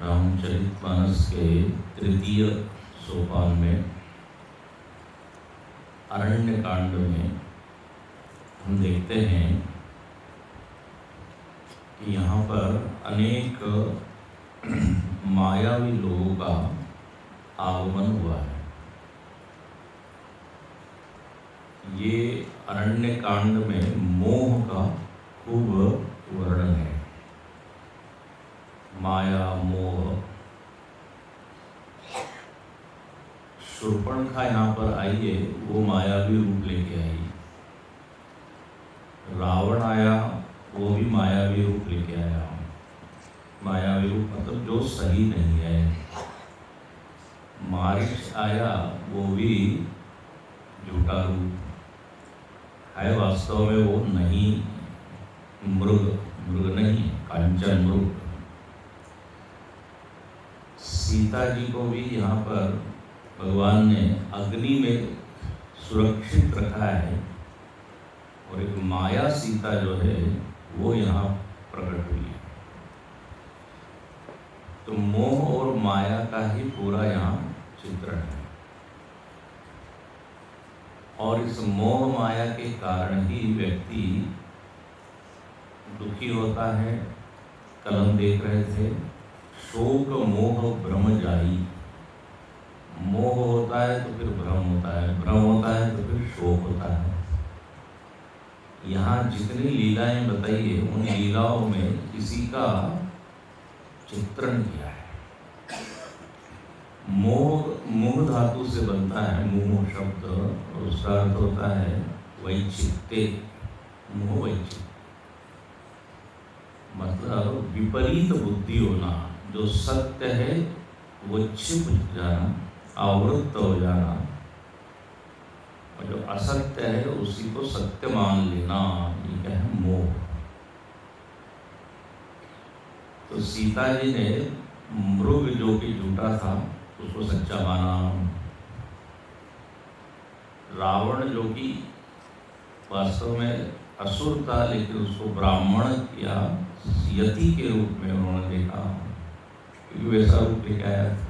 रामचरितमानस के तृतीय सोपान में अरण्य कांड में हम देखते हैं कि यहाँ पर अनेक मायावी लोगों का आगमन हुआ है। ये अरण्य कांड में मोह का खूब वर्णन है। माया, मोह। शूर्पणखा यहाँ पर आई है, वो मायावी रूप लेके आई। रावण आया, वो भी मायावी रूप लेके आया। मायावी रूप मतलब जो सही नहीं है। मारीच आया, वो भी झूठा रूप है। वास्तव में वो नहीं, मृग नहीं, कांचन मृग। सीता जी को भी यहाँ पर भगवान ने अग्नि में सुरक्षित रखा है और एक माया सीता जो है वो यहाँ प्रकट हुई है। तो मोह और माया का ही पूरा यहाँ चित्रण है। और इस मोह माया के कारण ही व्यक्ति दुखी होता है। कल हम देख रहे थे, शोक मोह भ्रम जाई। मोह होता है तो फिर भ्रम होता है, भ्रम होता है तो फिर शोक होता है। यहाँ जितनी लीलाएं बताई है, उन लीलाओं में इसी का चित्रण किया है। मोह धातु से बनता है मोह शब्द, और उसका अर्थ होता है वैचित्ते। मोह वैचित्य मतलब विपरीत बुद्धि होना। जो सत्य है वो छिप जाना, आवृत्त हो जाना, और जो असत्य है उसी को सत्य मान लेना। ये क्या है? मोह। तो सीता जी ने मृग जो कि झूठा था उसको सच्चा माना। रावण जो कि वास्तव में असुर था, लेकिन उसको ब्राह्मण या यति के रूप में उन्होंने देखा, क्योंकि वैसा रूप लेके आया था।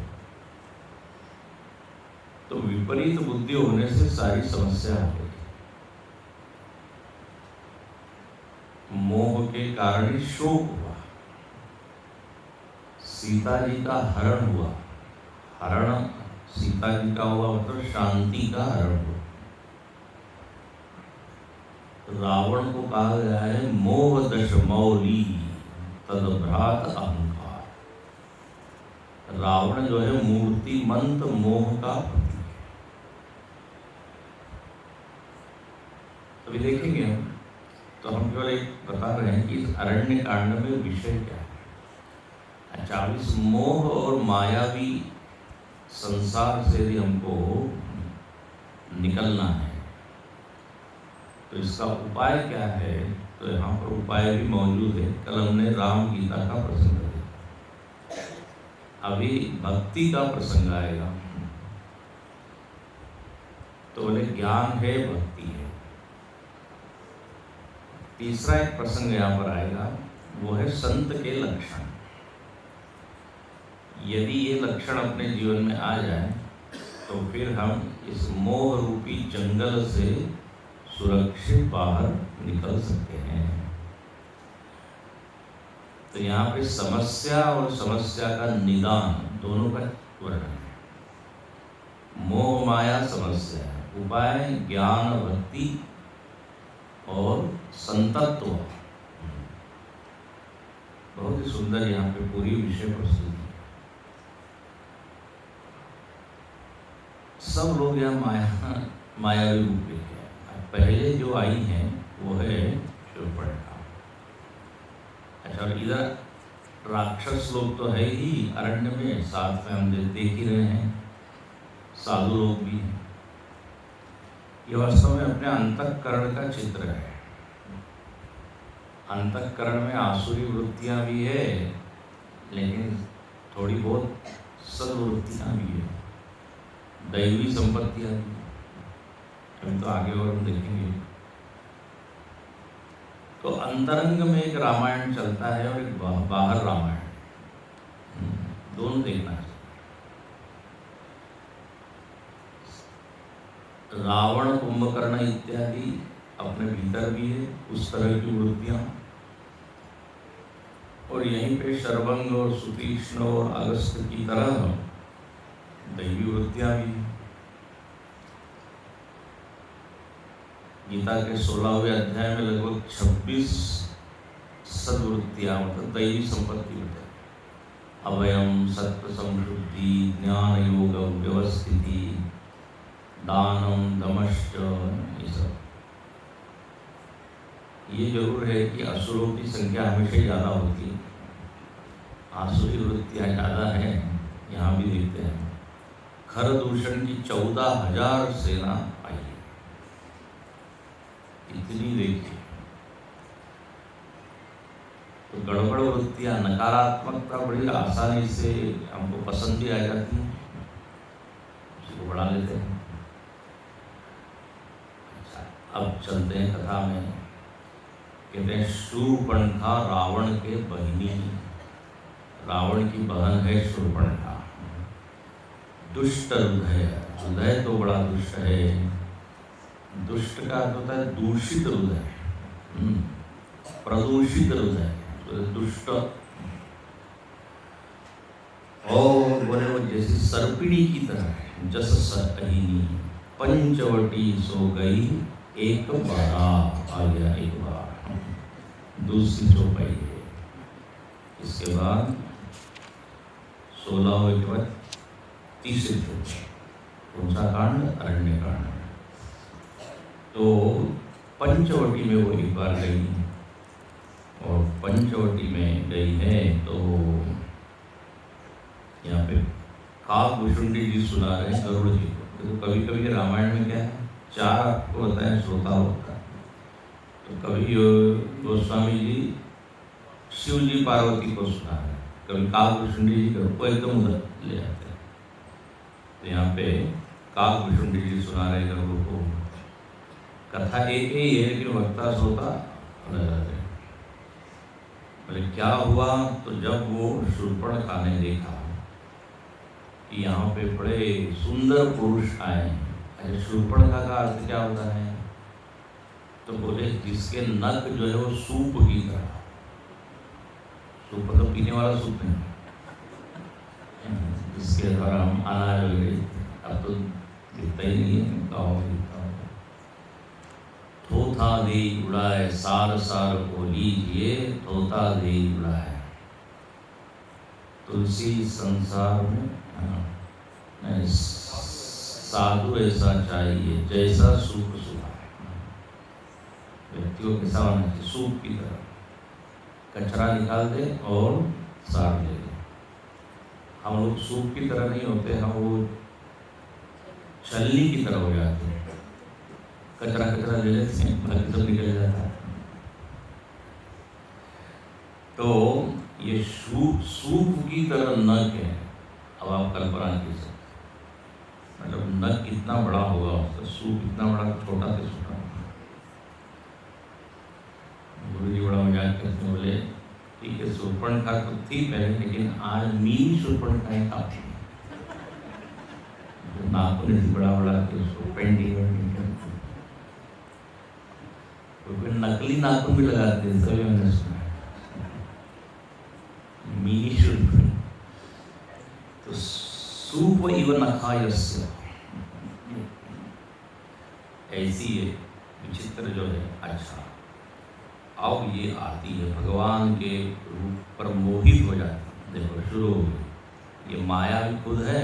तो विपरीत बुद्धि होने से सारी समस्या आ गई। मोह के कारण ही शोक हुआ। सीता जी का हरण हुआ। हरण सीता जी का हुआ मतलब शांति का हरण हुआ। रावण को कहा गया है मोह दश मौली तदभ्रात अहंकार। रावण जो है मूर्तिमंत मोह का प्रतीक है। अभी देखेंगे हम, तो हम केवल एक बता रहे हैं कि इस अरण्य कांड में विषय क्या है। अच्छा, इस मोह और मायावी संसार से यदि हमको निकलना है तो इसका उपाय क्या है? तो यहाँ पर उपाय भी मौजूद है। कल हमने राम गीता का प्रसंग देखा, अभी भक्ति का प्रसंग आएगा। तो बोले ज्ञान है, भक्ति है। तीसरा एक प्रसंग यहाँ पर आएगा, वो है संत के लक्षण। यदि ये लक्षण अपने जीवन में आ जाए तो फिर हम इस मोह रूपी जंगल से सुरक्षित बाहर निकल सकते हैं। तो यहाँ पे समस्या और समस्या का निदान दोनों का वर्णन है। मोह माया समस्या है, उपाय ज्ञान भक्ति और संतत्व। बहुत ही सुंदर यहाँ पे पूरी विषय प्रस्तुत है। सब लोग यहाँ मायावी रूप लेके आए। पहले जो आई हैं वो है शूर्पणखा। अच्छा, और इधर राक्षस लोग तो है ही अरण्य में, साथ में हम देख ही रहे हैं साधु लोग भी हैं। ये वास्तव में अपने अंतःकरण का चित्र है। अंतःकरण में आसुरी वृत्तियाँ भी है, लेकिन थोड़ी बहुत सद्वृत्तियाँ भी है, दैवी संपत्तियाँ भी। हम तो आगे और हम देखेंगे। तो अंतरंग में एक रामायण चलता है और एक बाहर रामायण। दोनों देखना चाहिए। रावण, कुंभकर्ण इत्यादि अपने भीतर भी है उस तरह की वृत्तियां, और यहीं पे शरभंग और सुतीक्ष्ण और अगस्त की तरह दैवी वृत्तियां भी। गीता के 16वें अध्याय में लगभग 26 सद्वृत्तियां मतलब दैवी संपत्ति बताई। अभयम, सत्व संशुद्धि, ज्ञान योग व्यवस्थिति, दानम, दमश्च, ये सब। ये जरूर है कि असुरों की संख्या हमेशा ज़्यादा होती है, आसुरी वृत्तियाँ ज़्यादा हैं। यहाँ भी देखते हैं खरदूषण की 14,000 सेना आई है, इतनी देखिए। तो गड़बड़ वृत्तियाँ, नकारात्मकता बड़ी आसानी से हमको पसंद भी आ जाती है, उसको बढ़ा लेते हैं। अच्छा, अब चलते हैं कथा में। कहते हैं शूर्पणखा रावण के बहिनी, रावण की बहन है शूर्पणखा। दुष्ट हृदय, हृदय तो बड़ा दुष्ट है। दुष्ट का अर्थ होता है दूषित हृदय, प्रदूषित हृदय, दुष्ट। और बोले वो जैसी सर्पिणी की तरह, जस सर्पिणी पंचवटी सो गई एक बार, आ गया एक बार, दूसरी चौपाई है। इसके बाद 16वें के बाद तीसरी चौपाई, कौन सा कांड? अरण्य कांड। तो पंचवटी में वो एक बार गई, और पंचवटी में गई है तो यहाँ पे काकभुषुंडी जी सुना रहे हैं गरुड़ जी को। तो कभी कभी रामायण में क्या है, 4 आपको बताया श्रोताओं का। तो कभी गोस्वामी जी शिव जी पार्वती को सुना रहे हैं, कभी काकभुषुंडी जी को एकदम उधर ले आते हैं। तो यहाँ पे काकभुषुंडी जी सुना रहे गरुड़ को। कथा एक ही है लेकिन वक्ता श्रोता अलग अलग है। बोले क्या हुआ? तो जब वो शूर्पणखा ने देखा कि यहाँ पे बड़े सुंदर पुरुष आए। अरे शूर्पणखा का अर्थ क्या होता है? तो बोले जिसके नख जो है वो सूप की तरह, सूप मतलब पीने वाला सूप नहीं, जिसके द्वारा हम अनाज वगैरह, अब तो दिखता ही नहीं है, गाँव दिखता है। थोथा दे उड़ाए सार सार को लीजिए, थोथा दे उड़ाए। तुलसी संसार में साधु ऐसा चाहिए जैसा सूप सुहा। व्यक्तियों के सामने सूप की तरह कचरा निकाल दे और सार ले दे। हम लोग सूप की तरह नहीं होते, हम वो छलनी की तरह हो जाते हैं। कचरा कचरा ले लेते हैं, बाकी सब निकल जाता है। तो ये सूप की तरह नख है। अब आप कल्पना कीजिए, मतलब नख कितना बड़ा होगा उसका, सूप इतना बड़ा, छोटा से छोटा। गुरु जी बड़ा मजाक करते हैं, बोले ठीक है शूर्पणखा तो थी पहले, लेकिन आज मीन शूर्पणखाएं काफी है। नाखून ऐसे बड़ा बड़ा के उसको पेंटिंग करते, तो नकली नाखून भी लगाते हैं, सभी मैंने सुना है। मिनी शूर्पण तो सूप इव नखायस्य, ऐसी है विचित्र जो है। अच्छा, अब ये आती है भगवान के रूप पर मोहित हो जाती। देखो शुरू हो गई, ये माया भी खुद है,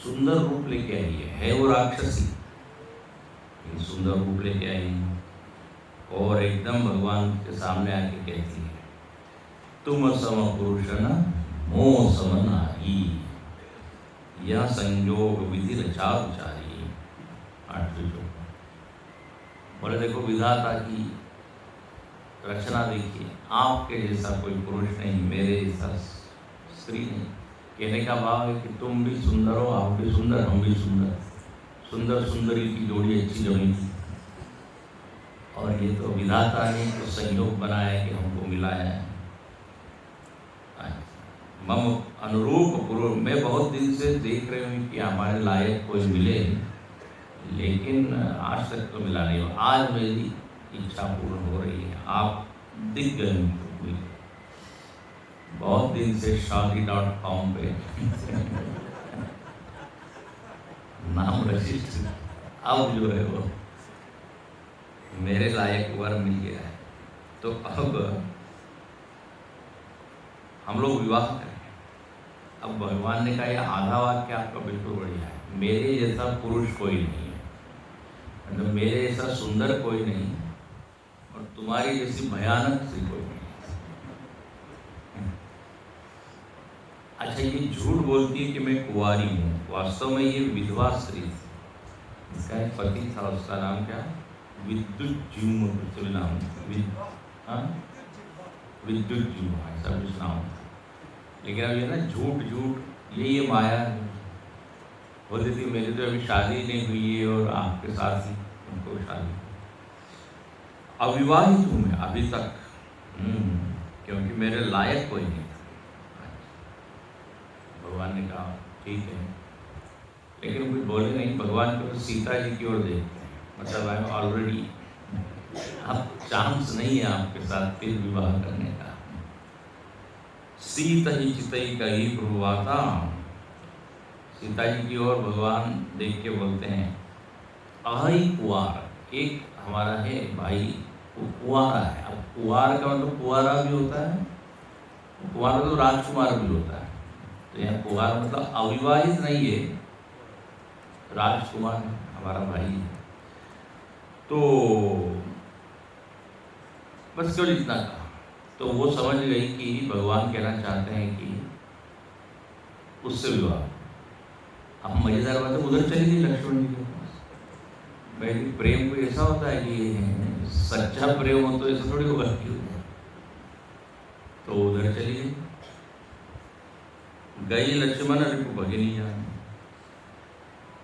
सुंदर रूप लेके आई है वो राक्षसी, ये सुंदर रूप लेके आई और एकदम भगवान के सामने आके कहती है तुम सम पुरुष न मोह सम नारी, यह संयोग विधि रचा विचारी। 8वें श्लोक। बोले देखो विधाता की रचना देखिए, आपके जैसा कोई पुरुष नहीं, मेरे जैसा स्त्री नहीं। कहने का भाव है कि तुम भी सुंदर हो, आप भी सुंदर, हम भी सुंदर, सुंदर सुंदरी की जोड़ी अच्छी जमी थी। और ये तो विधाता ने तो संयोग बनाया कि हमको मिलाया है। मम अनुरूप पुरुष। मैं बहुत दिन से देख रही हूँ कि हमारे लायक कोई मिले, लेकिन आज तक तो मिला नहीं। आज मेरी इच्छा पूर्ण हो रही है। आप दिख गए मुझे। बहुत दिन से शादी.com पे नाम रजिस्टर, अब जो है वो मेरे लायक वर मिल गया है। तो अब हम लोग विवाह करें। अब भगवान ने कहा यह आधा वाक्य आपका बिल्कुल बढ़िया है। मेरे जैसा पुरुष कोई नहीं है, मतलब मेरे जैसा सुंदर कोई नहीं, और तुम्हारी जैसी भयानक सी कोई नहीं। अच्छा, ये झूठ बोलती है कि मैं कुंवारी हूँ, वास्तव में ये विधवा स्त्री थी। इसका एक पति था, उसका नाम क्या, विद्युज्युम्न कुछ नाम, विद्युज्युम्न ऐसा कुछ नाम था। लेकिन अब ये ना झूठ ये माया बोलती थी मेरी तो अभी शादी नहीं हुई है और आपके साथ ही उनको शादी। अविवाहित हूँ मैं अभी तक, क्योंकि मेरे लायक कोई नहीं था। भगवान ने कहा ठीक है, लेकिन कुछ बोले नहीं। भगवान को सीता जी की ओर देखते हैं, मतलब आई एम ऑलरेडी, अब चांस नहीं है आपके साथ फिर विवाह करने का। सीता ही चितई कही प्रभुवाता। सीता जी की ओर भगवान देख के बोलते हैं अहि कुआर, एक हमारा है भाई वो कुआरा है। अब कुआर का मतलब कुआरा भी होता है, कुआरा तो राजकुमार भी होता है। तो यहाँ कुआर मतलब अविवाहित नहीं है, राजकुमार हमारा भाई है। तो बस क्यों इतना कहा, तो वो समझ गई कि भगवान कहना चाहते हैं कि उससे विवाह। अब मजेदार बात है, उधर चली गई लक्ष्मण जी के पास। भाई प्रेम कोई ऐसा होता है कि सच्चा प्रेम हो तो ऐसा थोड़ी होगा कि, तो उधर चली गई लक्ष्मण रिपु भगिनी जान।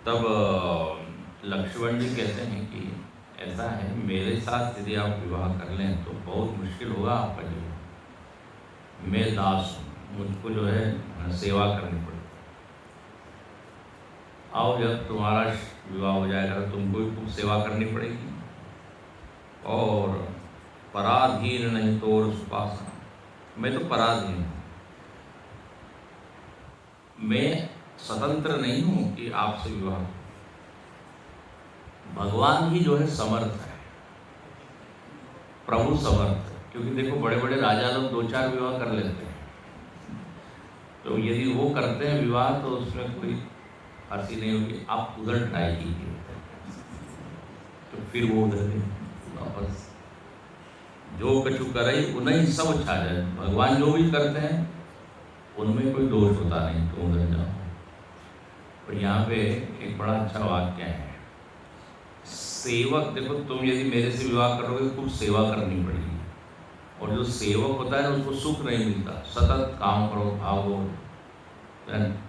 तब लक्ष्मण जी कहते हैं कि ऐसा है, मेरे साथ यदि आप विवाह कर लें तो बहुत मुश्किल होगा आपका जीवन। मैं दास हूँ, मुझको जो है सेवा करनी पड़ेगी। आओ जब तुम्हारा विवाह हो जाएगा तो तुमको भी खूब सेवा करनी पड़ेगी। और पराधीन नहीं तोर सुपासना, मैं तो पराधीन हूँ, मैं स्वतंत्र नहीं हूँ कि आपसे विवाह। भगवान ही जो है समर्थ है, प्रभु समर्थ है। क्योंकि देखो बड़े बड़े राजा लोग 2-4 विवाह कर लेते हैं, तो यदि वो करते हैं विवाह तो उसमें कोई हंसी नहीं होगी। आप उधर ट्राई कीजिए, तो फिर वो उधर वापस जो कछु करे उन्हें सब छा जाए। भगवान जो भी करते हैं उनमें कोई दोष होता नहीं, तो उधर जाओ। और यहाँ पे एक बड़ा अच्छा वाक्य है, सेवक, देखो तुम यदि मेरे से विवाह करोगे तो खूब सेवा करनी पड़ेगी, और जो सेवक होता है ना उसको सुख नहीं मिलता। सतत काम करो, भागो।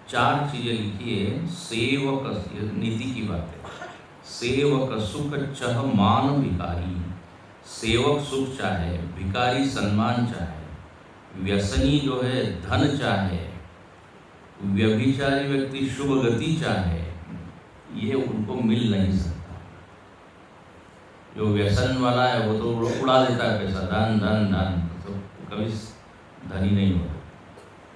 4 चीजें लिखी है सेवक, नीति की बात है। सेवक सुख चह मान भिकारी, सेवक सुख चाहे, भिकारी सम्मान चाहे, व्यसनी जो है धन चाहे, व्यभिचारी व्यक्ति शुभ गति चाहे, ये उनको मिल नहीं सकता। जो व्यसन वाला है वो तो उड़ा देता है पैसा, धन धन धन, तो कभी धनी नहीं होता।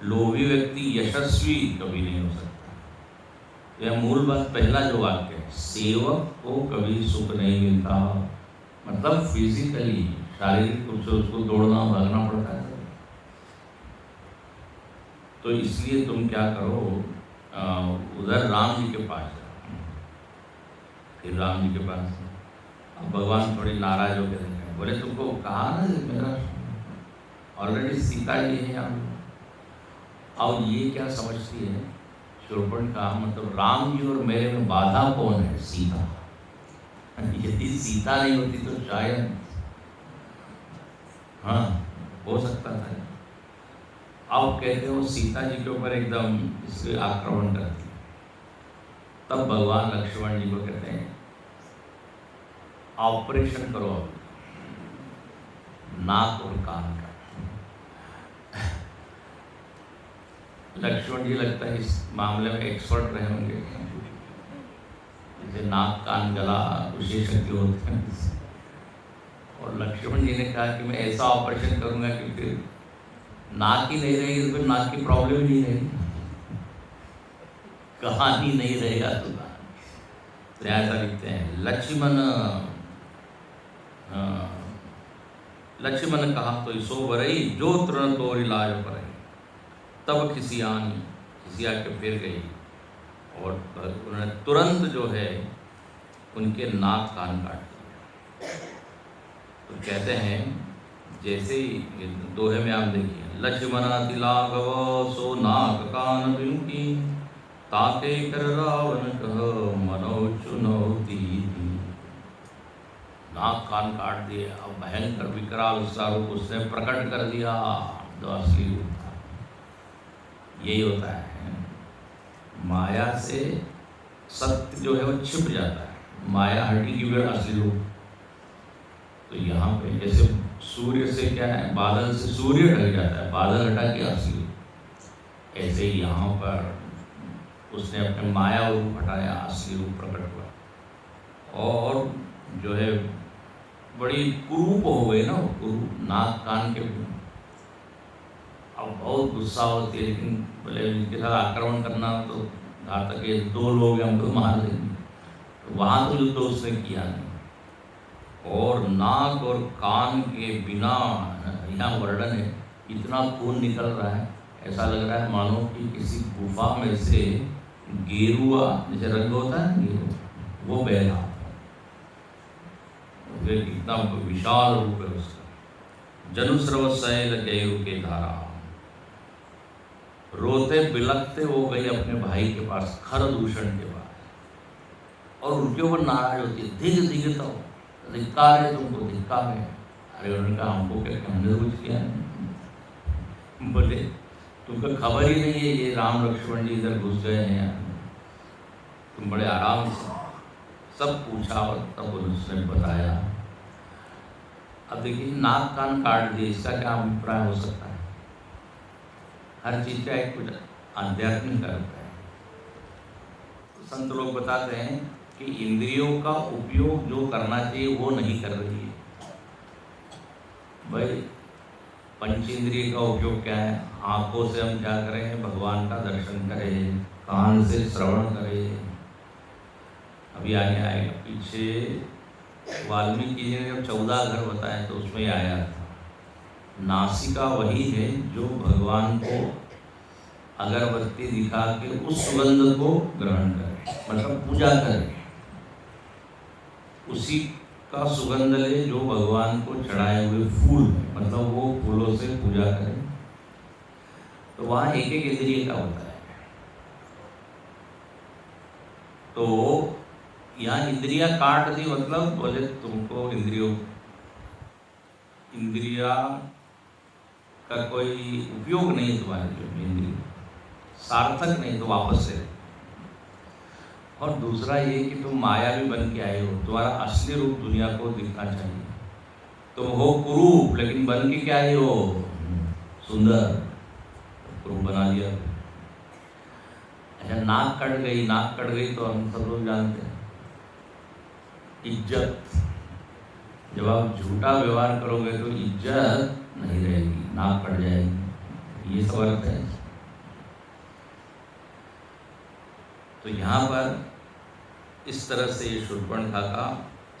लोभी व्यक्ति यशस्वी कभी नहीं हो सकता। यह मूल बात, पहला जो वाक्य है, सेवक को कभी सुख नहीं मिलता, मतलब फिजिकली, शारीरिक रूप से उसको दौड़ना भागना पड़ता है। तो इसलिए तुम क्या करो, उधर राम जी के पास जाओ। फिर राम जी के पास, अब भगवान थोड़ी नाराज होकर देखें, बोले तुमको कहा ना मेरा ऑलरेडी सीता जी है यहाँ। और ये क्या समझती है शूर्पणखा, मतलब राम जी और मेरे में बाधा कौन है, सीता। यदि सीता नहीं होती तो शायद हाँ हो सकता था। अब कहते हो सीता जी के ऊपर एकदम इसलिए आक्रमण करती है। तब भगवान लक्ष्मण जी को कहते हैं ऑपरेशन करो नाक और कान का। लक्ष्मण जी लगता है इस मामले में एक्सपर्ट रहे होंगे, जैसे नाक कान गला विशेषज्ञ होते हैं। और लक्ष्मण जी ने कहा कि मैं ऐसा ऑपरेशन करूंगा कि फिर नाक ही नहीं रहेगी, तो फिर नाक की प्रॉब्लम ही नहीं रहेगी, कहानी नहीं रहेगा तो ऐसा लिखते हैं। लक्ष्मण कहा तो सो बरई जो तृण तोर इलाज पर, तब किसी आके फिर गई और उन्होंने तुरंत जो है उनके नाक कान काट दिए। तो कहते हैं जैसे ही दोहे में आप देखिए, लक्ष्मण तिलागव सो नाक कान बिनुकी, ताके कर रावण कह मनो चुनौती। नाक कान काट दिए। अब भयंकर विकराल उसका रूप उसने प्रकट कर दिया, जो असली रूप था। यही होता है, माया से सत्य जो है वो छिप जाता है, माया हटी की भी असली रूप। तो यहाँ पे जैसे सूर्य से क्या है, बादल से सूर्य ढक जाता है, बादल हटा के असली रूप, ऐसे ही यहाँ पर उसने अपने माया रूप हटाया, असली रूप प्रकट हुआ। और जो है बड़ी कुरूप हो गई ना, वो कुरूप नाक कान के। अब बहुत गुस्सा होती है, लेकिन बोले इनके साथ आक्रमण करना तो घातक है, 2 लोग हैं हमको मार देंगे। तो वहाँ तो युद्ध उसने किया नहीं। और नाक और कान के बिना, यहाँ वर्णन है, इतना खून निकल रहा है, ऐसा लग रहा है मानो कि किसी गुफा में से गेरुआ जैसे रंग होता है गेरुआ, वो बह रहा है। कितना विशाल रूप है उसका। जनुस्रव शैल गेरु के धारा, रोते बिलखते वो गई अपने भाई के पास, खरदूषण के पास, और उनके ऊपर नाराज होती है, धिग धिग तो धिक्कार है तुमको, धिक्कार है। अरे उन्होंने कहा हमको क्या, हमने कुछ किया नहीं। बोले तुमको खबर ही नहीं है ये राम लक्ष्मण जी इधर घुस गए हैं, तुम बड़े आराम से सब पूछा और तब उसने बताया। अब देखिए नाक कान काट दिए, इसका क्या अभिप्राय हो सकता है? हर चीज का एक कुछ आध्यात्मिक अर्थ है। तो संत लोग बताते हैं कि इंद्रियों का उपयोग जो करना चाहिए वो नहीं कर रही है। भाई पंचेंद्रिय का उपयोग क्या है? आंखों से हम क्या करें? भगवान का दर्शन करें, कान से श्रवण करें। अभी आगे आएगा, पीछे वाल्मीकि जी ने जब 14 घर बताए तो उसमें आया था, नासिका वही है जो भगवान को अगरबत्ती दिखा के उस सुगंध को ग्रहण करे, मतलब पूजा करे, उसी का सुगंध ले जो भगवान को चढ़ाए हुए फूल, मतलब वो फूलों से पूजा करे। तो वहाँ एक एक इंद्रिय का होता है। तो यहाँ इंद्रिया काट दी, मतलब बोले तुमको इंद्रिया का कोई उपयोग नहीं है तुम्हारे लिए, इंद्रिय सार्थक नहीं, तो वापस से। और दूसरा ये कि तुम माया भी बन के आए हो, तुम्हारा असली रूप दुनिया को दिखना चाहिए। तुम हो कुरूप, लेकिन बन के क्या आए हो? सुंदर। कुरूप बना दिया। अच्छा, नाक कट गई तो हम सब लोग जानते हैं इज्जत। जब आप झूठा व्यवहार करोगे तो इज्जत नहीं रहेगी, नाक कट जाएगी, ये सब अर्थ है। तो यहाँ पर इस तरह से ये शूर्पणखा का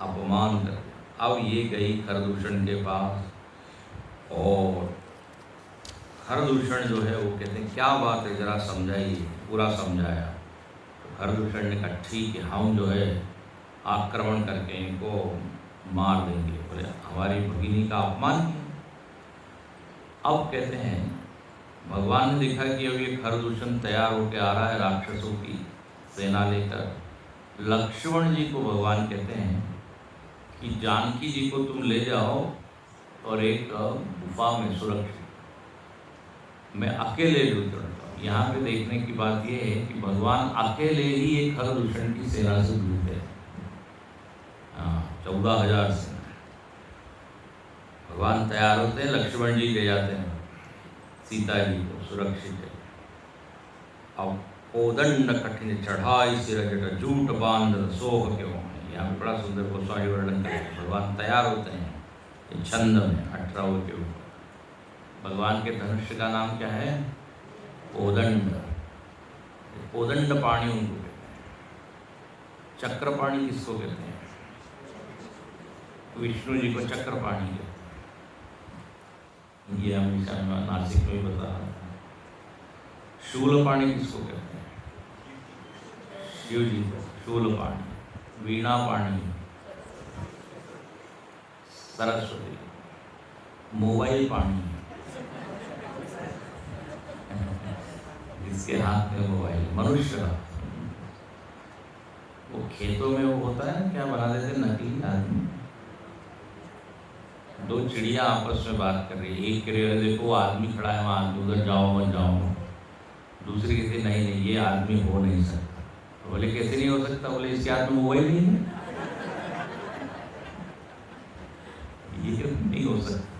अपमान कर दिया। अब ये गई खरदूषण के पास, और खरदूषण जो है वो कहते हैं क्या बात है, जरा समझाइए। पूरा समझाया तो खरदूषण ने कहा ठीक है, हम जो है आक्रमण करके इनको मार देंगे। बोले हमारी भगिनी का अपमान किया। अब कहते हैं भगवान ने देखा कि अब ये खरदूषण तैयार होकर आ रहा है राक्षसों की सेना लेकर। लक्ष्मण जी को भगवान कहते हैं कि जानकी जी को तुम ले जाओ और एक गुफा में सुरक्षित, मैं अकेले ले चलता हूँ। यहाँ पे देखने की बात यह है कि भगवान अकेले ही एक खरदूषण की सेना से दूर है। 14,000 से भगवान तैयार होते हैं, लक्ष्मण जी ले जाते हैं सीता जी को सुरक्षित है। अब कोदंड कठिन चढ़ाई सिर जट जूट बांध सोह क्यों है। यहाँ पे बड़ा सुंदर गोस्वामी वर्णन करते हैं। भगवान तैयार होते हैं इस छंद में 18 के ऊपर। भगवान के धनुष का नाम क्या है? कोदंड। कोदंड पाणी उनको कहते हैं। चक्र पाणी किसको कहते हैं? विष्णु जी को चक्र पाणी कहते हैं। ये हमेशा मैं नासिक में बता रहा था। शूल पाणी किसको कहते हैं? शिव जी को शूल पाणी। वीणा पाणी सरस्वती। मोबाइल पाणी जिसके हाथ में मोबाइल। मनुष्य वो खेतों में वो होता है ना, क्या बना देते नकली आदमी। दो चिड़िया आपस में बात कर रही है। एक कह रही है देखो आदमी खड़ा है वहाँ, उधर जाओ मत जाओ। दूसरी कहती नहीं नहीं ये आदमी हो नहीं सकता। तो बोले कैसे नहीं हो सकता? बोले इसके हाथ में मोबाइल नहीं है, ये नहीं हो सकता।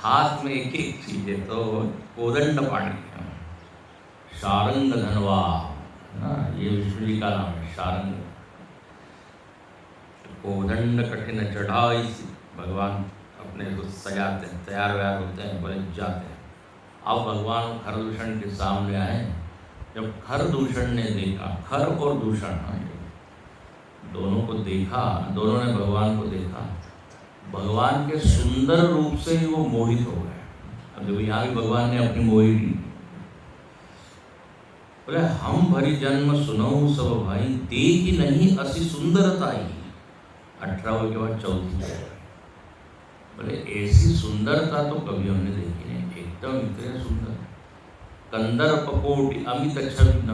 हाथ में एक एक चीज है। तो कोदंड पाणी, शारंग धनवा, ये विष्णु जी का नाम है शारंग। कोदंड कठिन चढ़ाई, भगवान अपने को सजाते हैं, तैयार व्यार होते हैं, बड़े जाते हैं। अब भगवान खरदूषण के सामने आए। जब खरदूषण ने देखा, खर और दूषण दोनों को देखा, दोनों ने भगवान को देखा, भगवान के सुंदर रूप से ही वो मोहित हो गए। अब देखो यहाँ भी भगवान ने अपनी मोही दी। बोले हम भरी जन्म सुनऊ सब भाई, देखी नहीं असी सुंदरता ही। 18 के बाद 14। बोले ऐसी सुंदरता तो कभी हमने देखी नहीं, एकदम इतने सुंदर। कंदर पकोटी अमित छवि न,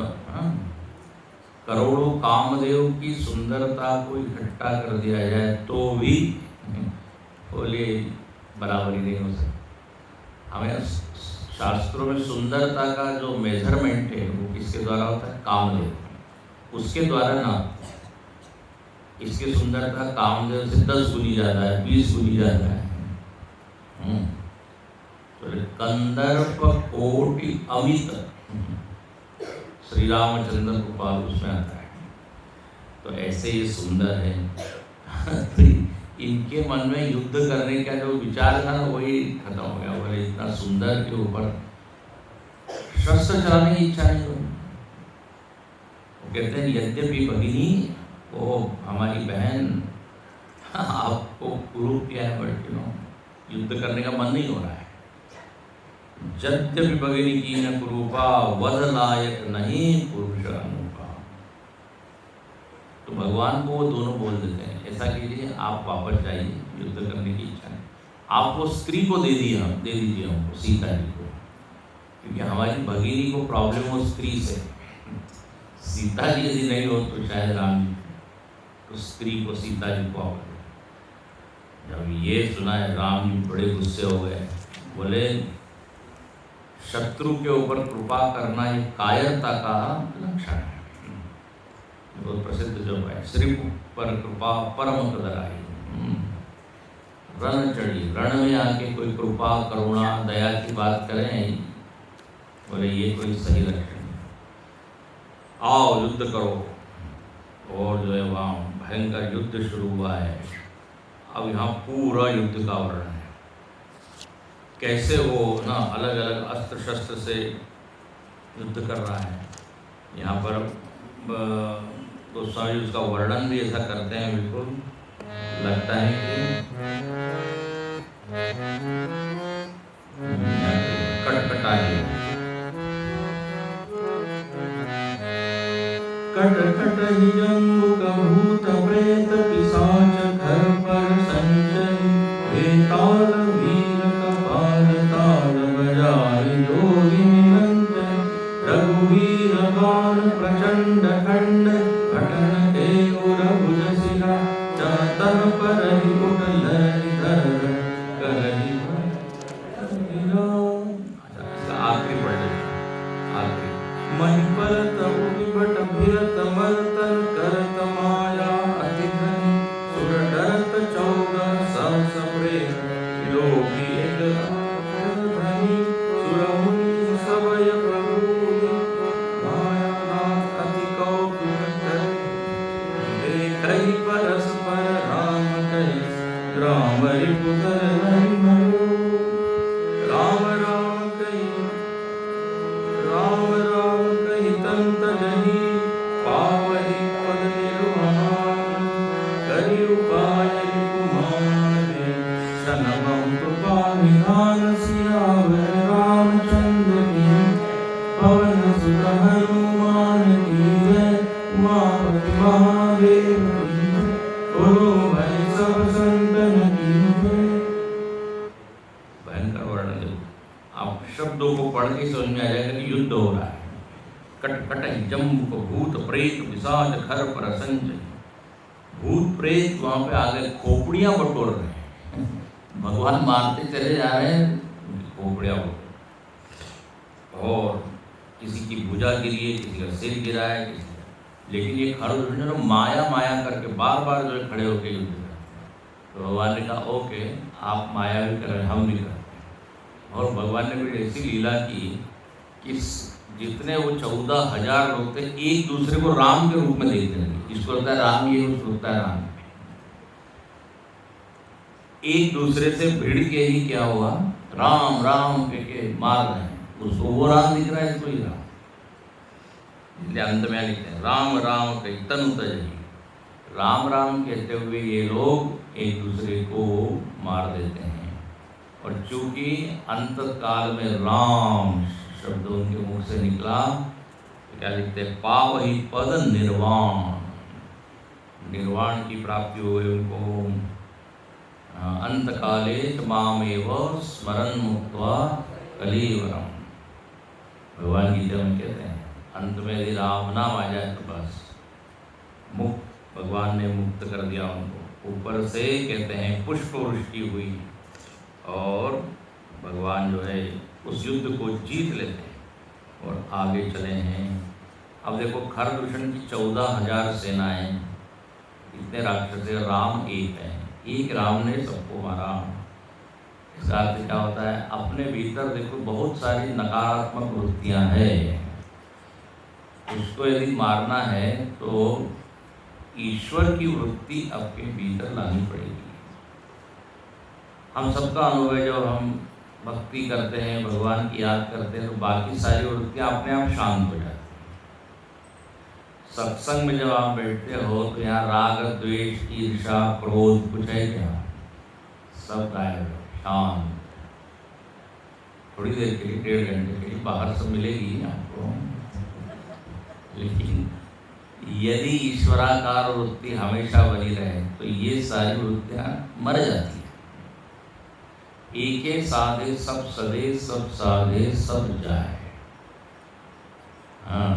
करोड़ों कामदेव की सुंदरता को इकट्ठा कर दिया जाए तो भी बोले बराबरी नहीं हो सकती। हमें शास्त्रों में सुंदरता का जो मेजरमेंट है वो किसके द्वारा होता है? कामदेव। उसके द्वारा ना, इसकी सुंदरता कामदेव से 10 गुनी ज़्यादा है, 20 गुनी ज़्यादा है। तो कंदर्प कोटि अमित, श्री रामचंद्र गोपाल उसमें आता है। तो ऐसे ये सुंदर है। तो इनके मन में युद्ध करने का जो विचार था ना वही खत्म हो गया। बोले इतना सुंदर के ऊपर शस्त्र चलाने की इच्छा नहीं हुई। वो कहते हैं यद्यपि भगिनी, वो हमारी बहन, आपको कुरूप किया है, बट युद्ध करने का मन नहीं हो रहा है। यद्यपि भगिनी की न कुरूपा, वध लायक नहीं पुरुष अनुपा। तो भगवान को वो दोनों बोल देते हैं ऐसा कीजिए, आप वापस जाइए, युद्ध करने की इच्छा है। आप वो स्त्री को दे दीजिए हमको, सीता जी को, क्योंकि हमारी भगिनी को प्रॉब्लम हो स्त्री से। सीता जी यदि नहीं हो तो शायद राम जी, तो स्त्री को सीता जी को आप। जब ये सुना है राम जी बड़े गुस्से हो गए। बोले शत्रु के ऊपर कृपा करना ये कायरता का लक्षण है। बहुत प्रसिद्ध जो है, श्री पर कृपा परम कदराई। रण चढ़ी, रण में आके कोई कृपा करुणा दया की बात करें, बोले ये कोई सही लक्षण नहीं। आओ युद्ध करो। और जो है वहाँ भयंकर युद्ध शुरू हुआ है। अब यहाँ पूरा युद्ध का वर्णन है, कैसे वो ना अलग अलग अस्त्र शस्त्र से युद्ध कर रहा है। यहाँ पर गोस्वामी उसका वर्णन भी ऐसा करते हैं, बिल्कुल लगता है कि कटकटाई। कट कट ही जंबू भूत प्रेत पिशाच घर पर संचय, वेताल वीर कपाल ताल बजाए योगी निरंत, रघुवीर बाण प्रचंड खंड, घटन के उरभुज शिरा, चतन पर ही उठ लहरी धर करही। आखिरी पढ़ आखिरी। मणिपरत उठिपट भिरत मर्तन करत माया अति घनी, अनुष्ठान सियावर रामचंद्र की, पवन सुत हनुमान की जय, उमापति महादेव की जय, बोलो भाई सब संतन की जय। भयंकर वर्णन देखो, आप शब्दों को पढ़ के समझ में आ जाएगा कि युद्ध हो रहा है। कट कट जम्ब भूत प्रेत पिशाच खर पर संजय, भूत प्रेत वहां पे आगे खोपड़ियां बटोर रहे हैं, भगवान मारते चले जा रहे हैं, खोपड़ियां बटोर, और किसी की भुजा गिरी है, किसी का सिर गिरा है, किसी का, लेकिन ये खर माया माया करके बार बार जो है खड़े होकर युद्ध करते हैं। तो भगवान ने कहा ओके, आप माया भी कर रहे हैं, हम भी करते हैं। और भगवान ने भी ऐसी लीला की कि जितने वो 14,000 लोग थे, एक दूसरे को राम के रूप में देखने लगे। इसको लगता है राम ये, उसको लगता है राम, एक दूसरे से भिड़ के ही क्या हुआ, राम राम के मार रहे हैं। उसको वो राम दिख रहा है, इसको ही राम, इसलिए अंत में लिखते हैं राम राम कही तनु तजही। राम राम कहते हुए ये लोग एक दूसरे को मार देते हैं। और चूंकि अंत काल में राम शब्द उनके मुख से निकला, तो क्या लिखते हैं, पावहि पद निर्वाण, निर्वाण की प्राप्ति हो गई उनको। अंत काले मामेव स्मरण मुक्त्वा कलेवरम, भगवान गीता में कहते हैं अंत में यदि राम नाम आ जाए तो बस मुक्त, भगवान ने मुक्त कर दिया उनको। ऊपर से कहते हैं पुष्प वृष्टि हुई और भगवान जो है उस युद्ध को जीत लेते हैं और आगे चले हैं। अब देखो खरदूषण की 14,000 सेनाएं, इतने राक्षस, राम एक है, एक राम ने सबको मारा। इसका अर्थ क्या होता है, अपने भीतर देखो बहुत सारी नकारात्मक वृत्तियां हैं, उसको यदि मारना है तो ईश्वर की वृत्ति आपके भीतर लानी पड़ेगी। हम सबका अनुभव है, जब हम भक्ति करते हैं, भगवान की याद करते हैं, तो बाकी सारी वृत्तियां अपने आप शांत हो जाती हैं। सत्संग में जब आप बैठते हो तो यहाँ राग द्वेष ईर्ष्या क्रोध कुछ है क्या, सब गायब, शांत। थोड़ी देर के लिए, 1.5 घंटे के लिए बाहर सब मिलेगी आपको, लेकिन यदि ईश्वराकार वृत्ति हमेशा बनी रहे तो ये सारी वृत्तियां मर जाती हैं। एके साधे सब सदे, सब साधे सब जाए। हाँ,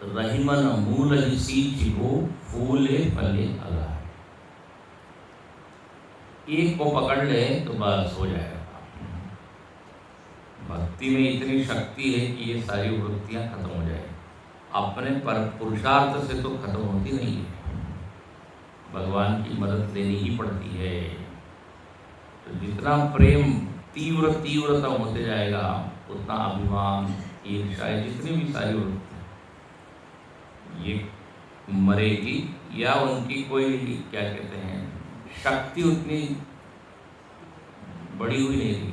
रहीमन मूल सींच हो, फूले फले अगाए। एक को पकड़ ले तो बस हो जाएगा। भक्ति में इतनी शक्ति है कि ये सारी वृत्तियां खत्म हो जाएगी। अपने पर पुरुषार्थ से तो खत्म होती नहीं है, भगवान की मदद लेनी ही पड़ती है। तो जितना प्रेम तीव्र तीव्रता होते जाएगा, उतना अभिमान ईर्ष्या जितनी भी सारी वृत्तियां ये मरेगी, या उनकी कोई क्या कहते हैं शक्ति उतनी बड़ी हुई नहीं रही,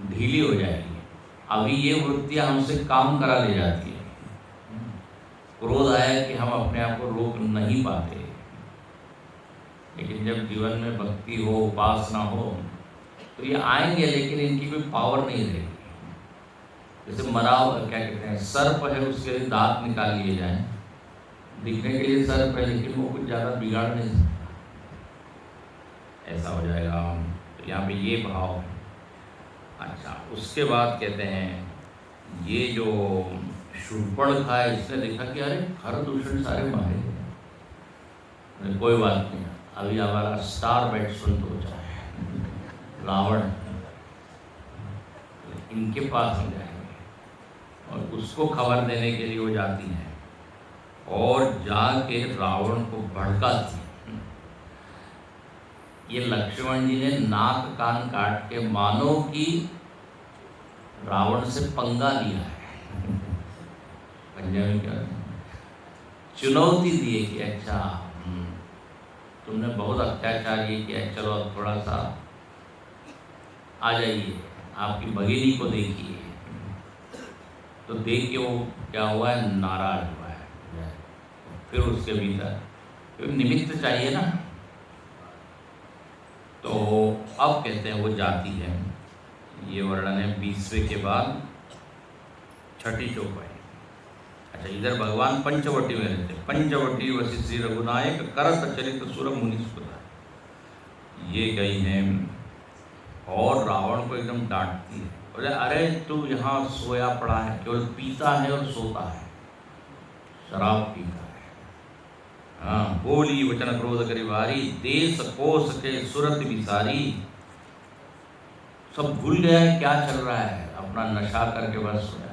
ढीली हो जाएगी। अभी ये वृत्तियां हमसे काम करा ले जाती है। क्रोध आया कि हम अपने आप को रोक नहीं पाते, लेकिन जब जीवन में भक्ति हो, उपासना हो, तो ये आएंगे, लेकिन इनकी कोई पावर नहीं रहेगी। जैसे मरा क्या कहते हैं सर्प है, उसके लिए दांत निकाल लिए जाएं, दिखने के लिए सर्प है लेकिन वो कुछ ज़्यादा बिगाड़ नहीं सकता, ऐसा हो जाएगा। तो यहाँ पे ये भाव। अच्छा, उसके बाद कहते हैं ये जो शूर्पणखा है, इसने देखा कि अरे खरदूषण सारे मारे, कोई बात नहीं, अभी हमारा स्टार बैट्समैन तो जाए रावण, इनके पास हम जाएंगे। और उसको खबर देने के लिए वो जाती हैं और जाके रावण को भड़काती है। ये लक्ष्मण जी ने नाक कान काट के मानो कि रावण से पंगा लिया है, पंजाबी क्या चुनौती दी है कि अच्छा तुमने बहुत अत्याचार ये किया, चलो अब थोड़ा सा आ जाइए, आपकी भगिनी को देखिए। तो देख के वो क्या हुआ है, नाराज हुआ है। फिर उसके भीतर क्योंकि निमित्त चाहिए ना, तो अब कहते हैं वो जाति है। ये वर्णन है 20वें के बाद छठी चौपाई। अच्छा, इधर भगवान पंचवटी में रहते हैं। पंचवटी वसी श्री रघुनायक करत चरित सुर मुनि सुधा। ये गई हैं और रावण को एकदम डांटती है, बोले अरे तू यहाँ सोया पड़ा है, केवल पीता है और सोता है, शराब पीता है। हाँ, बोली वचन क्रोध करी भारी, देश कोस के सुरत विसारी। सब भूल गया है क्या चल रहा है, अपना नशा करके बस सोया है।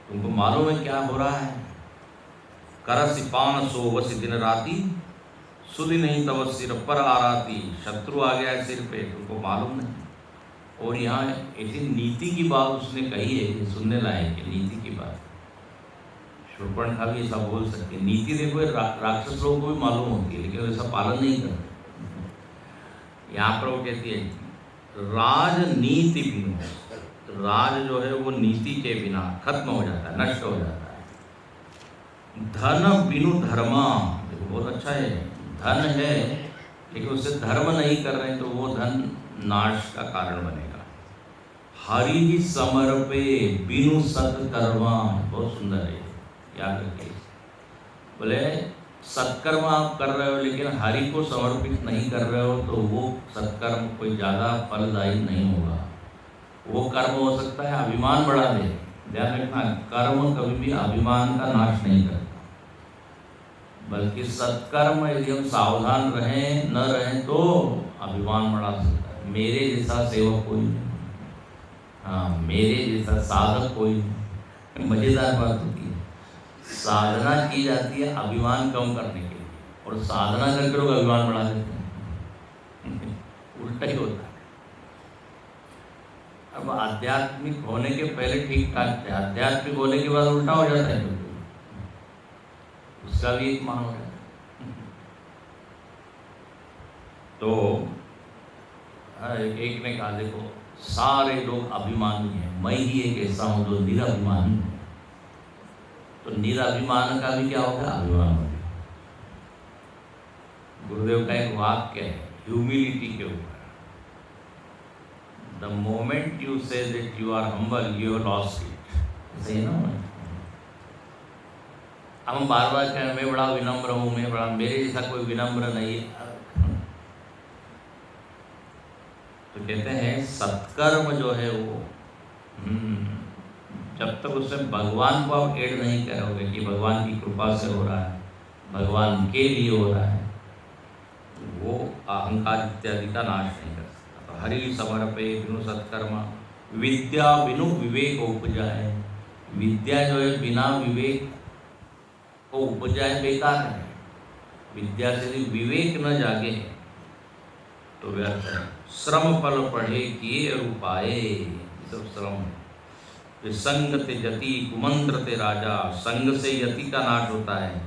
तुमको मालूम है क्या हो रहा है? करसि पान सो वसी दिन राती, सुधि नहीं तब सिर पर आराती। शत्रु आ गया है सिर पे, तुमको मालूम नहीं। और यहाँ ऐसी नीति की बात उसने कही है कि सुनने लायक है। नीति की बात शूर्पणखा भी ऐसा बोल सकती है। नीति देखो राक्षस लोगों को भी मालूम होती है, लेकिन वैसा पालन नहीं करते। यहाँ पर वो कहती है राजनीति बिनु, राज जो है वो नीति के बिना खत्म हो जाता है, नष्ट हो जाता है। धन बिनु धर्मा, देखो बहुत अच्छा है, धन है लेकिन उससे धर्म नहीं कर रहे तो वो धन नाश का कारण बनेगा। हरि ही समर्पे बिनु सत्कर्मा, बहुत सुंदर है, याद रखिए। बोले सत्कर्म आप कर रहे हो लेकिन हरि को समर्पित नहीं कर रहे हो तो वो सत्कर्म कोई ज़्यादा फलदायी नहीं होगा। वो कर्म हो सकता है अभिमान बढ़ा दे। ध्यान रखना, कर्म कभी भी अभिमान का नाश नहीं करता, बल्कि सत्कर्म यदि हम सावधान रहें न रहें तो अभिमान बढ़ा सकता है। मेरे जैसा सेवक कोई नहीं, हाँ मेरे जैसा साधक कोई नहीं। मज़ेदार बात होती है, साधना की जाती है अभिमान कम करने के लिए और साधना करके लोग अभिमान बढ़ा देते हैं। उल्टा ही होता है। अब आध्यात्मिक होने के पहले ठीक ठाक थे, आध्यात्मिक होने के बाद उल्टा हो जाता है, उसका भी एक मान हो जाता है। तो एक ने कहा देखो सारे लोग अभिमानी हैं, मैं ही एक ऐसा हूँ जो निराभिमानी हूँ। तो निराभिमान का भी क्या होगा, अभिमान हो गया। गुरुदेव का एक वाक्य है ह्यूमिलिटी के ऊपर, the moment you say that you are humble you have lost it. सही ना? हम बार बार कहें मैं बड़ा विनम्र हूँ, मैं बड़ा, मेरे जैसा कोई विनम्र नहीं है। तो कहते हैं सत्कर्म जो है वो जब तक उसमें भगवान को आप ऐड नहीं करोगे कि भगवान की कृपा से हो रहा है, भगवान के लिए हो रहा है, वो अहंकार इत्यादि का नाश नहीं कर सकता। तो हरि समर्पे बिनु सत्कर्मा, विद्या बिनु विवेक उपजाए। विद्या जो है बिना विवेक को उपजाए बेकार है। विद्या से यदि विवेक न जागे तो व्यर्थ है। श्रम फल पढ़े किए उपाय, सब श्रम। संग ते यति कुमंत्र ते राजा, संग से यति का नाश होता है,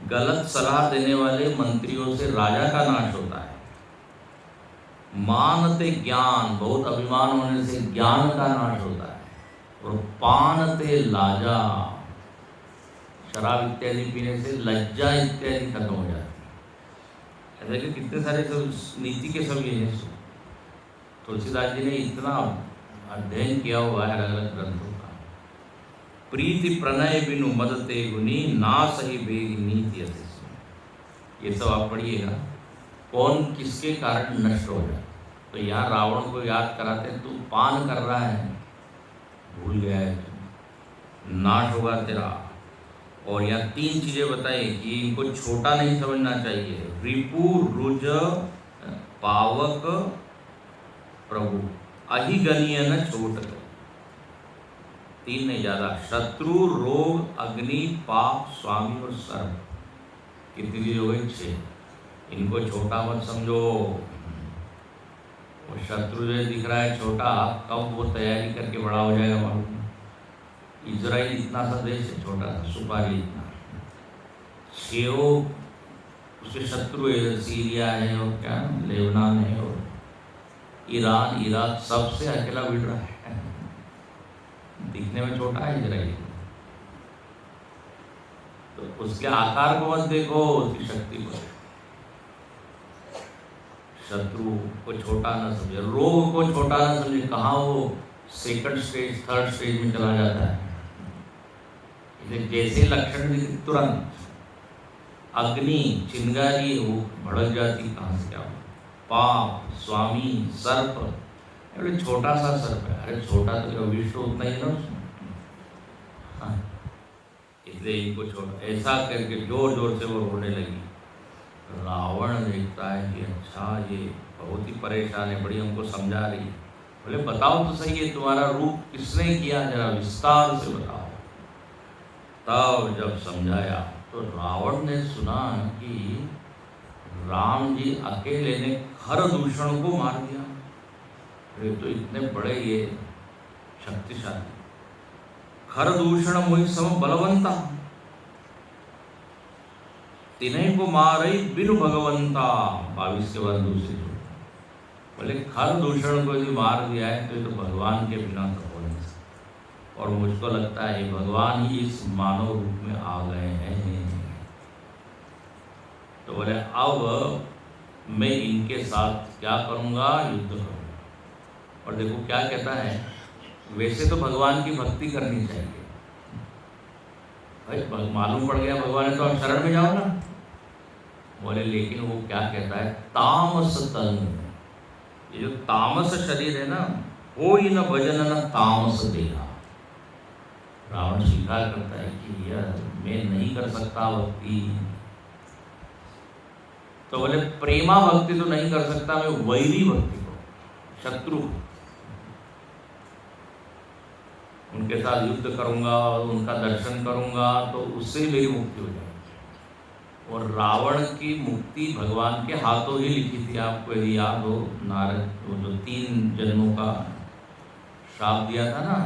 गलत सलाह देने वाले मंत्रियों से राजा का नाश होता है। मान ते ज्ञान, बहुत अभिमान होने से ज्ञान का नाश होता है। और पान ते लाजा, शराब इत्यादि पीने से लज्जा इत्यादि खत्म हो जाती है। ऐसे कि कितने सारे सब नीति के सब ये हैं। तुलसीदास जी ने इतना अध्ययन किया हुआ है अलग अलग ग्रंथों का। प्रीति प्रणय बिनु मदते गुनी, ना सही बेग नीति अति। ये सब आप पढ़िएगा, कौन किसके कारण नष्ट हो जाए। तो यहाँ रावण को याद कराते हैं, तू पान कर रहा है, भूल गया है, नाश होगा तेरा। और यहाँ 3 चीज़ें बताई कि इनको छोटा नहीं समझना चाहिए। रिपु रुज पावक प्रभु, अहिगनीय न छोट। 3 नहीं ज़्यादा, शत्रु रोग अग्नि पाप स्वामी और सर्व। कितनी चीज़ हो गई? 6। इनको छोटा मत समझो। और शत्रु जो दिख रहा है छोटा, कब वो तैयारी करके बड़ा हो जाएगा मालूम। इजराइल इतना सा देश है, छोटा सा, सुपारी इतना। 6 उसके शत्रु है, सीरिया है और क्या लेबनान है और ईरान, इराक, सबसे अकेला भिड़ रहा है। दिखने में छोटा है इजराइल, तो उसके आकार को मत देखो, उसकी शक्ति को। शत्रु को छोटा ना समझे, रोग को छोटा ना समझे। कहाँ वो सेकंड स्टेज, थर्ड स्टेज में चला जाता है। इसलिए जैसे लक्षण दिखे तुरंत अग्नि, चिंगारी वो भड़क जाती, कहाँ से क्या हो। पाप, स्वामी, सर्प, अरे छोटा सा सर्प है, अरे छोटा तो विष तो उतना ही है ना उसमें। हाँ, इसलिए इनको छोटा, ऐसा करके जोर जोर से वो रोने लगी। रावण देखता है कि अच्छा ये बहुत ही परेशान है, बड़ी हमको समझा रही है। बोले बताओ तो सही है तुम्हारा रूप किसने किया, जरा विस्तार से बताओ। तब जब समझाया तो रावण ने सुना कि राम जी अकेले ने खरदूषण को मार दिया। ये तो इतने बड़े ये शक्तिशाली, खरदूषण मोहि सम बलवंता, तिन्हें को मारे बिनु भगवंता। 22 के बाद दूसरी जो बोले खरदूषण को यदि मार दिया है तो ये तो भगवान के बिना तो हो नहीं सकता। और मुझको लगता है भगवान ही इस मानव रूप में आ गए हैं। तो बोले अब मैं इनके साथ क्या करूँगा, युद्ध करूँगा। और देखो क्या कहता है, वैसे तो भगवान की भक्ति करनी चाहिए भाई, मालूम पड़ गया भगवान है तो आप शरण में जाओ ना। बोले लेकिन वो क्या कहता है, तामस तन, ये जो तामस शरीर है ना, हो ही न भजन न तामस देहा। रावण स्वीकार करता है कि यार मैं नहीं कर सकता भक्ति। तो बोले प्रेमा भक्ति तो नहीं कर सकता मैं, वैरी भक्ति को, शत्रु, उनके साथ युद्ध करूंगा और उनका दर्शन करूंगा तो उससे मेरी मुक्ति हो जाएगी। और रावण की मुक्ति भगवान के हाथों ही लिखी थी। आपको यदि याद हो, नारद वो जो 3 जन्मों का श्राप दिया था ना,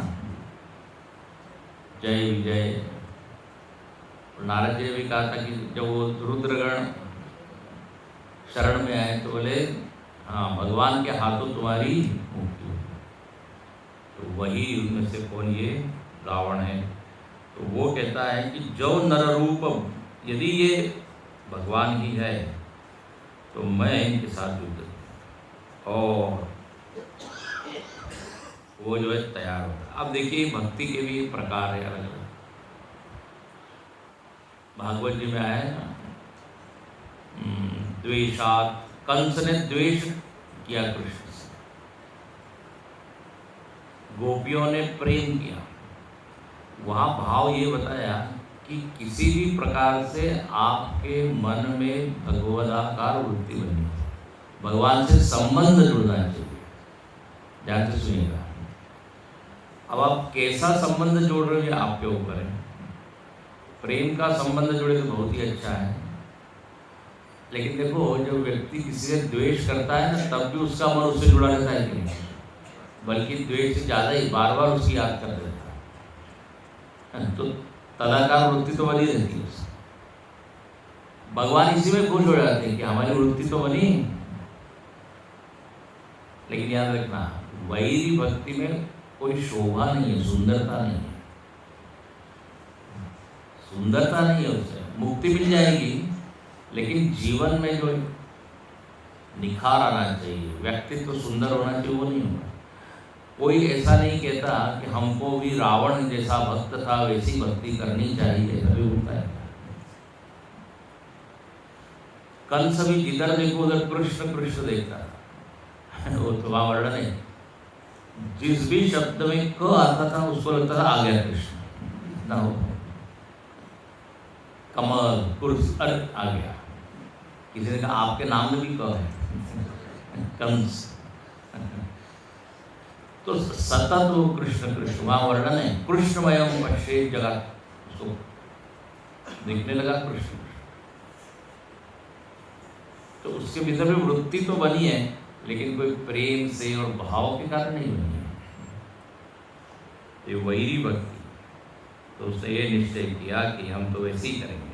जय विजय, नारद जी ने भी कहा था कि जब वो रुद्रगण शरण में आए तो बोले हाँ भगवान के हाथों तुम्हारी मुक्ति हो। तो वही उनमें से कौन, ये रावण है। तो वो कहता है कि जो नर रूप, यदि ये भगवान ही है तो मैं इनके साथ युद्ध करूं। और वो जो है तैयार होगा। अब देखिए भक्ति के भी प्रकार है अलग अलग। भागवत जी में आया है ना, द्वेषात, कंस ने द्वेष किया कृष्ण से, गोपियों ने प्रेम किया। वहाँ भाव ये बताया कि किसी भी प्रकार से आपके मन में भगवदाकार वृत्ति बनी, भगवान से संबंध जुड़ना चाहिए। ध्यान से सुनिएगा। अब आप कैसा संबंध जोड़ रहे हैं आपके ऊपर है। प्रेम का संबंध जुड़े तो बहुत ही अच्छा है, लेकिन देखो जब व्यक्ति किसी से द्वेष करता है ना, तब भी उसका मन उससे जुड़ा रहता है कि नहीं, बल्कि द्वेष से ज़्यादा ही बार बार उसकी याद कर देता है। तो तदाकार वृत्ति तो बनी रहती है उससे। भगवान इसी में खुश हो जाते हैं कि हमारी वृत्ति तो बनी। लेकिन याद रखना, वैरी भक्ति में कोई शोभा नहीं है, सुंदरता नहीं है, सुंदरता नहीं है। उससे मुक्ति मिल जाएगी, लेकिन जीवन में जो निखार आना चाहिए, व्यक्तित्व सुंदर होना चाहिए, वो नहीं होगा। कोई ऐसा नहीं कहता कि हमको भी रावण जैसा भक्त था वैसी भक्ति करनी चाहिए, तभी होता है। कंस भी जिधर देखो उधर कृष्ण कृष्ण देखता था। वो तो वहाँ वर्णन है, जिस भी शब्द में क आता था उसको लगता था आ गया कृष्ण ना हो। कमल, कुर्स, अरे आ गया। किसी ने कहा आपके नाम में भी क है, कंस। तो सतत वो कृष्ण कृष्ण, वहाँ वर्णन है, कृष्णमयम पश्ये जगत, उसको दिखने लगा कृष्ण। तो उसके भीतर में वृत्ति तो बनी है, लेकिन कोई प्रेम से और भाव के कारण नहीं बनी है। ये वैरी भक्ति। तो उसने ये निश्चय किया कि हम तो वैसे ही करेंगे।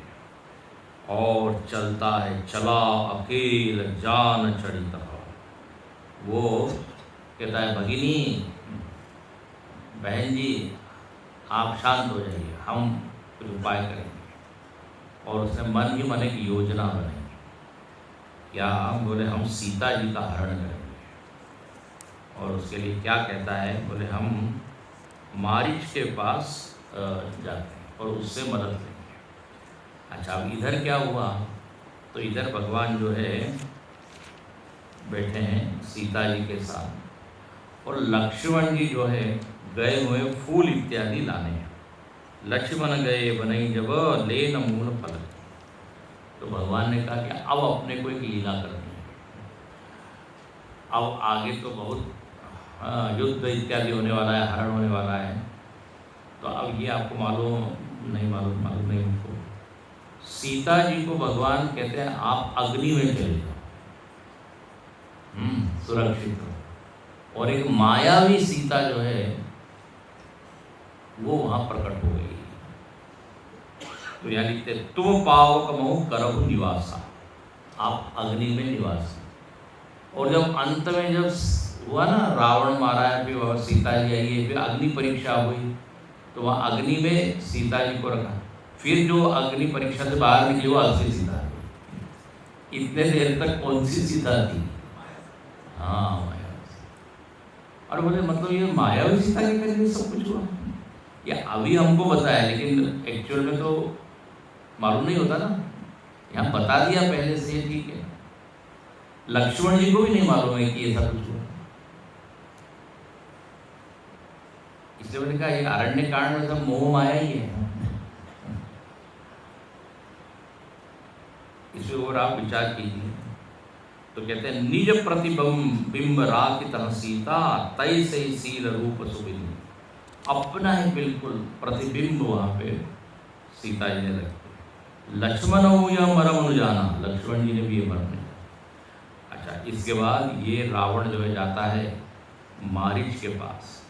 और चलता है, चला अकेल जान चढ़ता। वो कहता है भगिनी, बहन जी आप शांत हो जाइए, हम कुछ उपाय करेंगे। और उसने मन ही मन एक योजना बनाई। क्या? बोले हम सीता जी का हरण करेंगे। और उसके लिए क्या कहता है? बोले हम मारीच के पास जाते हैं और उससे मदद लेंगे। अच्छा, अब इधर क्या हुआ? तो इधर भगवान जो है बैठे हैं सीता जी के साथ, और लक्ष्मण जी जो है गए हुए फूल इत्यादि लाने हैं। लक्ष्मण गए बनई जब ले न मूल फल। तो भगवान ने कहा कि अब अपने को एक लीला करनी है। अब आगे तो बहुत युद्ध इत्यादि होने वाला है, हरण होने वाला है। तो अब ये आपको मालूम नहीं उनको। सीता जी को भगवान कहते हैं आप अग्नि में चले जाओ, सुरक्षित हो। और एक मायावी सीता जो है वो वहां प्रकट हो गई। तो यहाँ लिखते तुम पावक महु करहु निवासा, आप अग्नि में निवास। और जब अंत में जब हुआ ना, रावण मारा है, फिर वह सीता जी आई है, फिर अग्नि परीक्षा हुई, तो वहाँ अग्नि में सीता जी को रखा। फिर जो अग्नि परीक्षा से बाहर निकली वो असली सीता थी। इतने देर तक कौन सी सीता थी? हाँ, मायावी। और बोले मतलब ये मायावी सीता के करके सब कुछ हुआ? ये अभी हमको बताया, लेकिन एक्चुअल में तो मालूम नहीं होता ना। यहाँ बता दिया पहले से, ये ठीक है। लक्ष्मण जी को भी नहीं मालूम है कि ऐसा कुछ हुआ। इसलिए मैंने कहा ये अरण्य कांड में सब मोह माया ही है। इस और आप विचार कीजिए। तो कहते हैं निज प्रतिबिंब राखित सीता तय से सील रूप सुबिन। अपना ही बिल्कुल प्रतिबिंब वहां पे सीता जी ने रखे। लक्ष्मण हो या मरम जाना, लक्ष्मण जी ने भी ये मरने। अच्छा, इसके बाद ये रावण जो है जाता है मारीच के पास,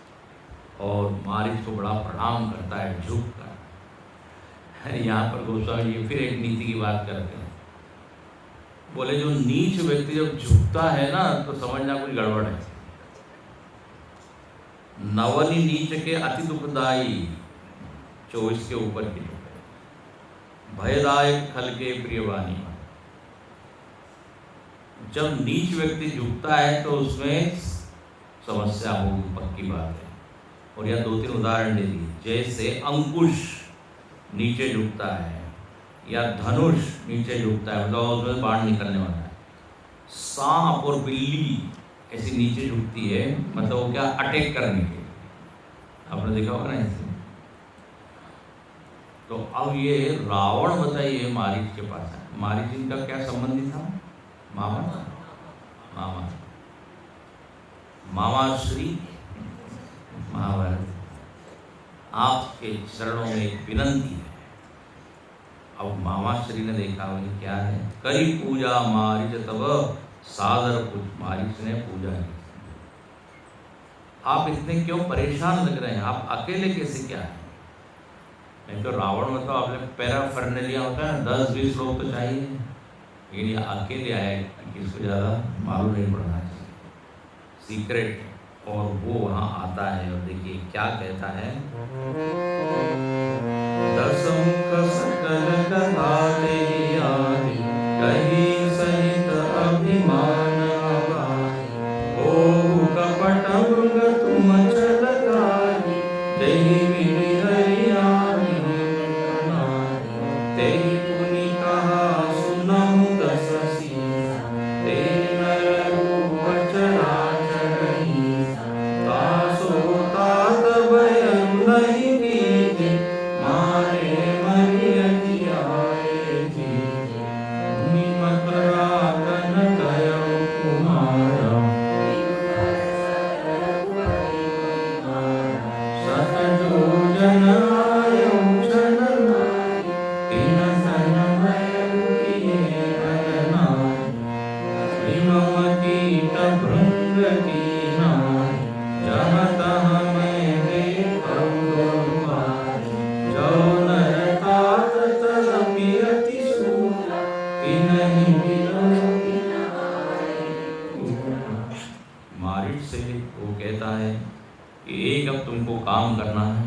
और मारीच को बड़ा प्रणाम करता है झुक कर। यहाँ पर गोस्वामी जी फिर एक नीति की बात करते हैं। बोले जो नीच व्यक्ति जब झुकता है ना, तो समझना कोई गड़बड़ है। नवनी नीच के अति दुखदाई, 24 के ऊपर की भयदायक खल के प्रियवानी। जब नीच व्यक्ति झुकता है तो उसमें समस्या होगी, पक्की बात है। और यह 2-3 उदाहरण दे दिए। जैसे अंकुश नीचे झुकता है, या धनुष नीचे झुकता है, मतलब उसमें बाण निकलने वाला है। सांप और बिल्ली ऐसी नीचे झुकती है, मतलब वो क्या, अटैक करने के। आपने देखा होगा ना ऐसे। तो अब ये रावण बताइए मारीच के पास है। मारीच इनका क्या संबंधी था? मामा मामा श्री महाभारत। आपके चरणों में एक विनंती है। अब मामा श्री ने देखा भाई क्या है, करी पूजा मारीच तब सादर पूज। मारीच ने पूजा की। आप इतने क्यों परेशान लग रहे हैं? आप अकेले कैसे क्या है? नहीं तो रावण में तो आपने पैराफर्नेलिया होता है, 10-20 लोग तो चाहिए। लेकिन ये अकेले आए, किसको ज़्यादा मालूम नहीं पड़ना चाहिए, सीक्रेट। और वो वहाँ आता है और देखिए क्या कहता है। दसमुख सकल कथा तेरी आदि, कही सहित अभिमान अगाधि। ओ कपट मृग तुम छलकारी, देहि विधि हरियाणी तेहि पुनि कहा सुनहु दस सीसा। तेहि नर रूप चराचर ईसा, तासो तात भयउ नहीं कीजे। मारे मरियति आए जीते, मुनि मकरातन कयउ कुमारा। सहजो जन आयउ क्षण नारी, तिन सन भयउ किए अरनारी। हिमवती भृंग की नारी, जहाँ तहाँ मैं देखौ दुर्वारी। जो नर तात तलपि अति सूरा, तिनहि बिरहु बिन आए पूरा। मारीच से वो कहता है कि एक अब तुमको काम करना है,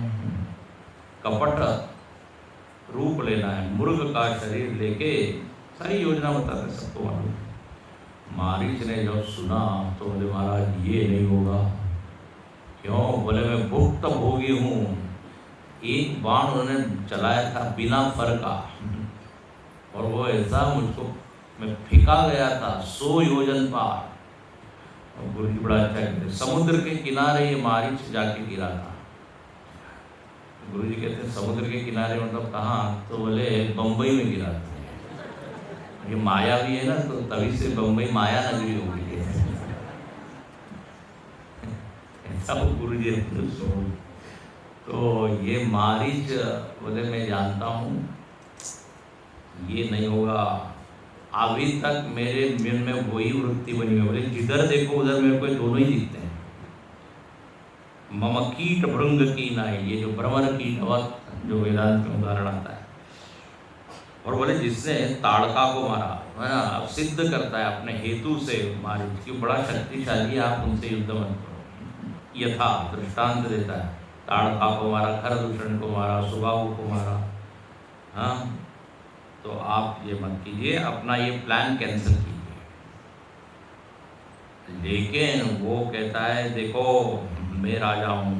कपट रूप लेना है, मुर्ग का शरीर लेके। सारी योजना बताते, सबको मालूम। मारीच ने जब सुना तो बोले महाराज ये नहीं होगा। क्यों? बोले मैं भुक्त भोगी हूँ। एक बाण उन्होंने चलाया था बिना फर का, और वो ऐसा मुझको मैं फेंका गया था 100 योजन पार। और गुरु जी बड़ा अच्छा कहते, समुद्र के किनारे ये मारीच जाके गिरा था। गुरु जी कहते हैं समुद्र के किनारे मतलब कहाँ? तो बोले बम्बई में गिरा था। ये माया भी है ना, तो तभी से बम्बई माया नगरी हो गई है। ऐसा वो गुरु जी ने। तो ये मारीच बोले मैं जानता हूँ ये नहीं होगा। अभी तक मेरे मन में वही वृत्ति बनी है। बोले जिधर देखो उधर मेरे को दोनों ही दिखते हैं। मम कीट भृंग की नाई, ये जो भ्रमर कीटवत जो वेदांत में उदाहरण आता है। और बोले जिसने ताड़का को मारा है ना, अब सिद्ध करता है अपने हेतु से मारीच की बड़ा शक्तिशाली, आप उनसे युद्ध मत करो। यथा दृष्टांत देता है, ताड़का को मारा, खरदूषण को मारा, सुबाहु को मारा। हाँ, तो आप ये मत कीजिए, अपना ये प्लान कैंसिल कीजिए। लेकिन वो कहता है देखो मैं राजा हूँ,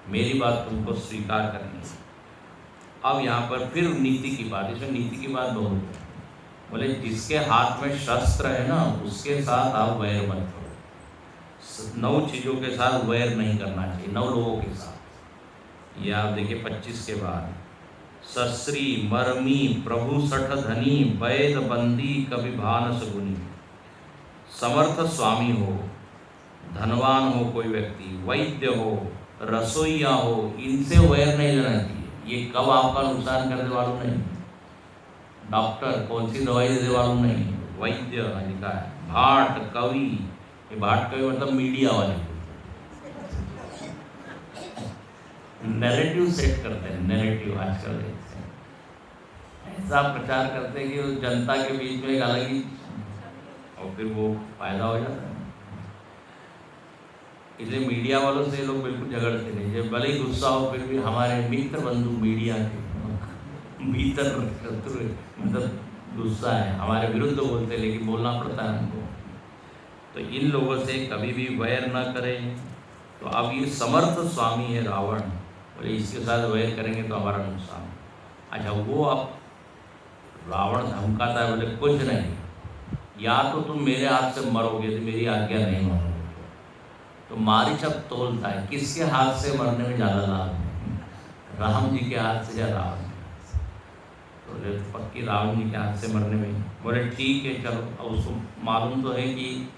मेरी बात तुमको स्वीकार करनी है। अब यहाँ पर फिर नीति की बात, इसमें नीति की बात बहुत है। बोले जिसके हाथ में शस्त्र है ना उसके साथ आप वैर मत करो। 9 चीज़ों के साथ वैर नहीं करना चाहिए, 9 लोगों के साथ। ये आप देखिए 25 के बाद, सस्त्री मरमी प्रभु सठ धनी वैद बंदी कभी भान सगुनी। समर्थ स्वामी हो, धनवान हो कोई व्यक्ति, वैद्य हो, रसोईया हो, इनसे वैर नहीं लेना चाहिए। ये कब आपका नुकसान करने वालों नहीं। डॉक्टर कौन सी दवाई देने वालों नहीं, वैद्य लिखा है। भाट कवि, ये भाट कवि मतलब मीडिया वाले नैरेटिव सेट करते हैं। नैरेटिव आजकल देखते हैं, ऐसा प्रचार करते हैं कि जनता के बीच में एक अलग ही, और फिर वो फायदा हो जाता है। इसलिए मीडिया वालों से लोग बिल्कुल झगड़ते नहीं। जब भले ही गुस्सा हो फिर भी हमारे मित्र बंधु मीडिया के भीतर शत्रु मतलब गुस्सा है, हमारे विरुद्ध बोलते, लेकिन बोलना पड़ता है हमको। तो इन लोगों से कभी भी वैर न करें। तो अब ये समर्थ स्वामी है रावण, बोले इसके साथ वैर करेंगे तो हमारा नुकसान। अच्छा, वो अब रावण धमकाता है, बोले कुछ नहीं, या तो तुम मेरे हाथ से मरोगे तो मेरी आज्ञा नहीं मानोगे। तो मारीच अब तोलता है किसके हाथ से मरने में ज़्यादा लाभ है, राम जी के हाथ से या रावण के हाथ से। तो पक्की रावण जी के हाथ से मरने में। बोले ठीक है चलो, अब उसको मालूम तो है कि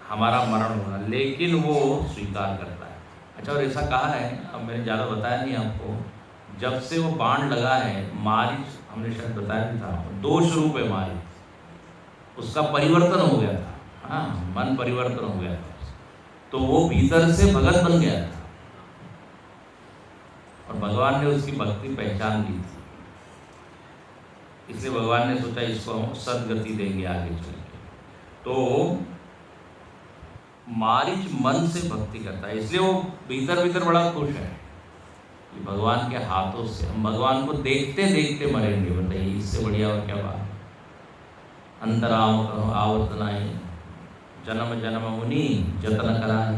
हमारा मरण होगा, लेकिन वो स्वीकार करता है। अच्छा, और ऐसा कहा है, अब मैंने ज़्यादा बताया नहीं आपको, जब से वो बाण लगा है मारीच, हमने शायद बताया भी था, दोष रूप है मारीच, उसका परिवर्तन हो गया था। हाँ, मन परिवर्तन हो गया था, तो वो भीतर से भगत बन गया था और भगवान ने उसकी भक्ति पहचान ली थी। इसलिए भगवान ने सोचा इसको हम सदगति देंगे आगे चल के। तो मारीच मन से भक्ति करता है, इसलिए वो भीतर भीतर बड़ा खुश है कि भगवान के हाथों से हम भगवान को देखते देखते मरेंगे। बताइए इससे बढ़िया और क्या बात। अंतराम आवत नाई, जन्म जन्म मुनि जतन कराई।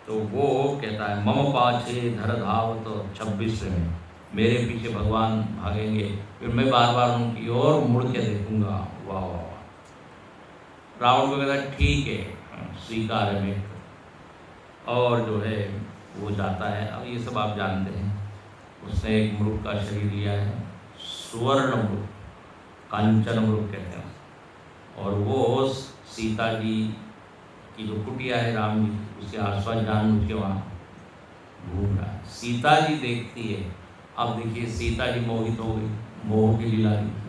तो वो कहता है मम पाछे धर धावत, 26 में मेरे पीछे भगवान भागेंगे, फिर मैं बार बार उनकी ओर मुड़ के देखूंगा। वाह वाह वाह। रावण को कहता है ठीक है, स्वीकार है मेरे को। और जो है वो जाता है। अब ये सब आप जानते हैं, उसने एक मृग का शरीर लिया है, सुवर्ण मृग, कांचन मृग कहते हैं। और वो सीता जी की जो कुटिया है राम जी, उसके आसपास जानबूझ के वहाँ घूम रहा है। सीता जी देखती है। अब देखिए सीता जी मोहित हो गई, मोह की लीला दिखी।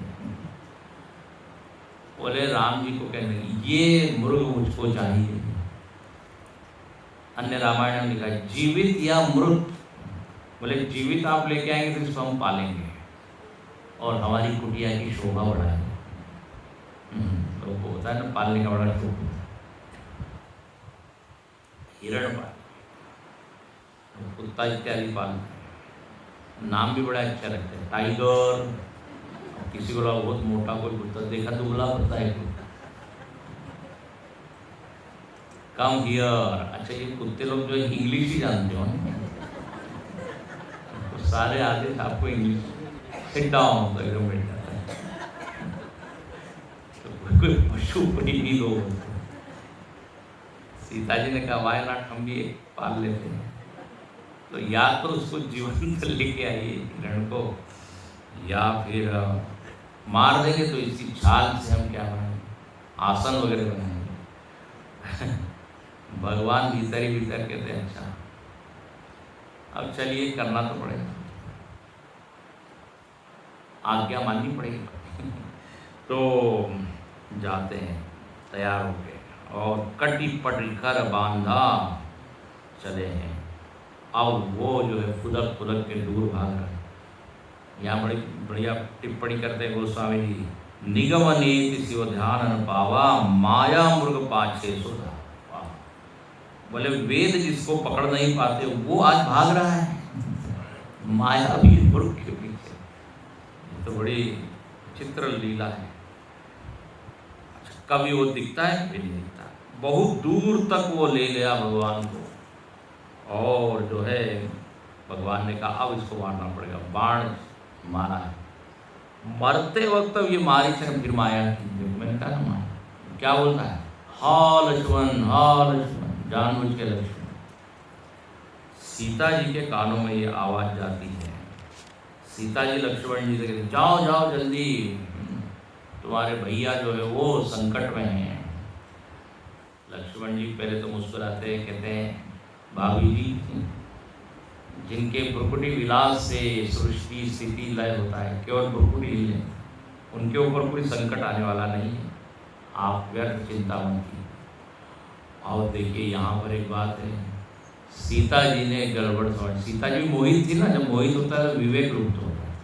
बोले राम जी को कहने ये मृग मुझको चाहिए। अन्य रामायण में लिखा है जीवित या मृत। बोले जीवित आप लेके आएंगे तो इसको हम पालेंगे और हमारी कुटिया की शोभा बढ़ाएंगे। लोगों को होता है ना पालने का बड़ा शौक होता है। हिरण पाल, कुत्ता इत्यादि पालते हैं, नाम भी बड़ा अच्छा रखते हैं, टाइगर, किसी को लगा बहुत मोटा कोई कुत्ता, देखा दुबला पतला है कुत्ता, कम हियर। अच्छा ये कुत्ते लोग जो इंग्लिश ही जानते हो ना, तो सारे आदेश आपको इंग्लिश, सिट डाउन तो एकदम बैठ जाता है। तो कोई पशु प्रेमी लोग होते हैं। सीता जी ने कहा वाई नॉट, हम भी एक पाल लेते हैं। तो या तो उसको जीवंत लेके आइए हिरण को, या फिर मार देंगे तो इसकी छाल से हम क्या बनाएंगे, आसन वगैरह बनाएंगे। भगवान भीतर ही भीतर कहते हैं अच्छा अब चलिए करना तो पड़ेगा, आज्ञा माननी पड़ेगी। तो जाते हैं तैयार होके और कटी पटिकर बांधा चले हैं। अब वो जो है फुदक फुदक के दूर भाग रहे हैं। यहाँ बड़ी बढ़िया टिप्पणी करते हैं गोस्वामी जी, निगम नीति शिव ध्यान न पावा, माया मृग पाछे सुधा। बोले वेद जिसको पकड़ नहीं पाते वो आज भाग रहा है माया भी मृग के पीछे। तो बड़ी चित्र लीला है। कभी वो दिखता है फिर नहीं दिखता, बहुत दूर तक वो ले गया भगवान को। और जो है भगवान ने कहा अब इसको मारना पड़ेगा, बाण मारा है। मरते वक्त अब ये मारी से फिर माया की, मैंने कहा ना माया क्या बोलता है, हा लक्ष्मण हा लक्ष्मण, जानबूझ के लक्ष्मण। सीता जी के कानों में ये आवाज जाती है। सीता जी लक्ष्मण जी से कहते जाओ जाओ जल्दी, तुम्हारे भैया जो है वो संकट में हैं। लक्ष्मण जी पहले तो मुस्कुराते हैं, कहते हैं भाभी जी, जिनके भ्रुकुटी विलास से सृष्टि स्थिति लय होता है, केवल भ्रुकुटी हिले, उनके ऊपर कोई संकट आने वाला नहीं है, आप व्यर्थ चिंता मत कीजिए। और देखिए यहाँ पर एक बात है, सीता जी ने गड़बड़ समझ, सीता जी मोहित थी ना, जब मोहित होता है तो विवेक लुप्त होता है।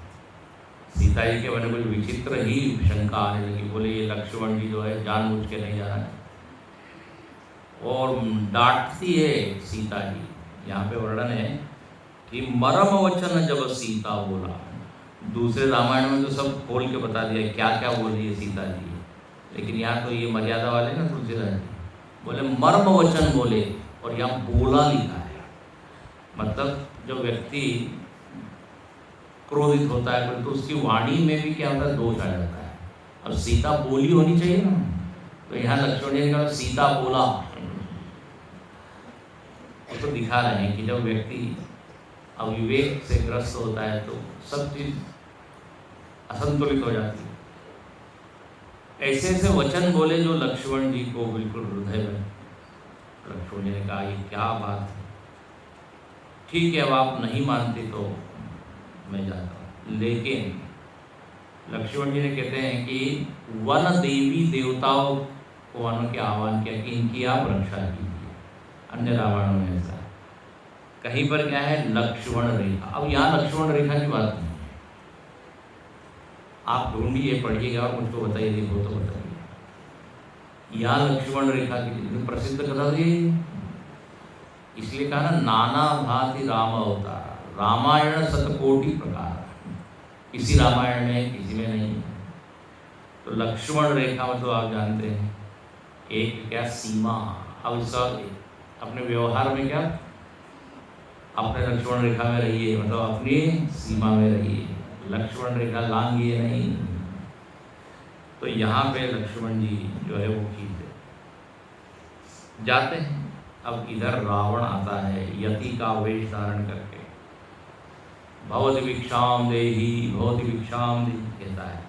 सीता जी के मन में कुछ विचित्र ही शंका आने लगी, बोले ये लक्ष्मण जी जो है जानबूझ के नहीं जा रहा है, और डांटती है सीता जी। यहाँ पे वर्णन है कि मरम वचन जब सीता बोला, दूसरे रामायण में तो सब खोल के बता दिया क्या क्या बोल रही है सीता जी, लेकिन यहाँ तो ये मर्यादा वाले ना तुलसीदास जी बोले मर्म वचन बोले, और यहाँ बोला लिखा है। मतलब जो व्यक्ति क्रोधित होता है तो उसकी वाणी में भी क्या होता है, दोष आ जाता है। अब सीता बोली होनी चाहिए ना, तो यहाँ लक्ष्मण जी ने कहा सीता बोला, उसको दिखा रहे हैं कि जब व्यक्ति अविवेक से ग्रस्त होता है तो सब चीज असंतुलित हो जाती है। ऐसे ऐसे वचन बोले जो लक्ष्मण जी को बिल्कुल हृदय में। लक्ष्मण जी ने कहा ये क्या बात है, ठीक है अब आप नहीं मानते तो मैं जाता हूँ। लेकिन लक्ष्मण जी ने कहते हैं कि वन देवी देवताओं को वनों के आह्वान किया कि इनकी आप रक्षा कीजिए। अन्य रामायणों में ऐसा है, कहीं पर क्या है लक्ष्मण रेखा। अब यहाँ लक्ष्मण रेखा की बात नहीं है, आप ढूंढिए पढ़िएगा और मुझको बताइए, देखो तो बताइए। यहाँ लक्ष्मण रेखा की प्रसिद्ध कथा थी, इसलिए कहा ना नाना भांति राम अवतार, रामायण शतकोटि प्रकार, किसी रामायण में किसी में नहीं। तो लक्ष्मण रेखा मतलब आप जानते हैं एक क्या सीमा। अब इसका अपने व्यवहार में क्या, अपने लक्ष्मण रेखा में रहिए, मतलब अपनी सीमा में रहिए, लक्ष्मण रेखा लांघिए नहीं। तो यहाँ पे लक्ष्मण जी जो है वो खींचते जाते हैं। अब इधर रावण आता है यति का वेश धारण करके, भवति भिक्षाम देहि भवति भिक्षाम देहि कहता है।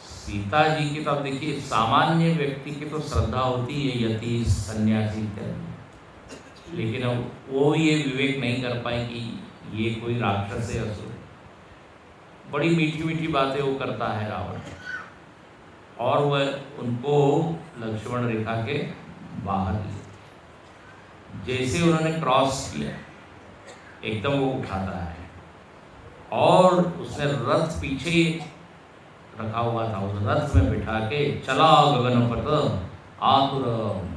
सीता जी की तो अब देखिए सामान्य व्यक्ति की तो श्रद्धा होती है यति सन्यासी इत्यादि, लेकिन अब वो ये विवेक नहीं कर पाए कि ये कोई राक्षस है असुर। बड़ी मीठी मीठी बातें वो करता है रावण, और वह उनको लक्ष्मण रेखा के बाहर ले, जैसे उन्होंने क्रॉस किया एकदम वो उठाता है, और उसने रथ पीछे रखा हुआ था, उस रथ में बिठा के चला गगन पथ आतुर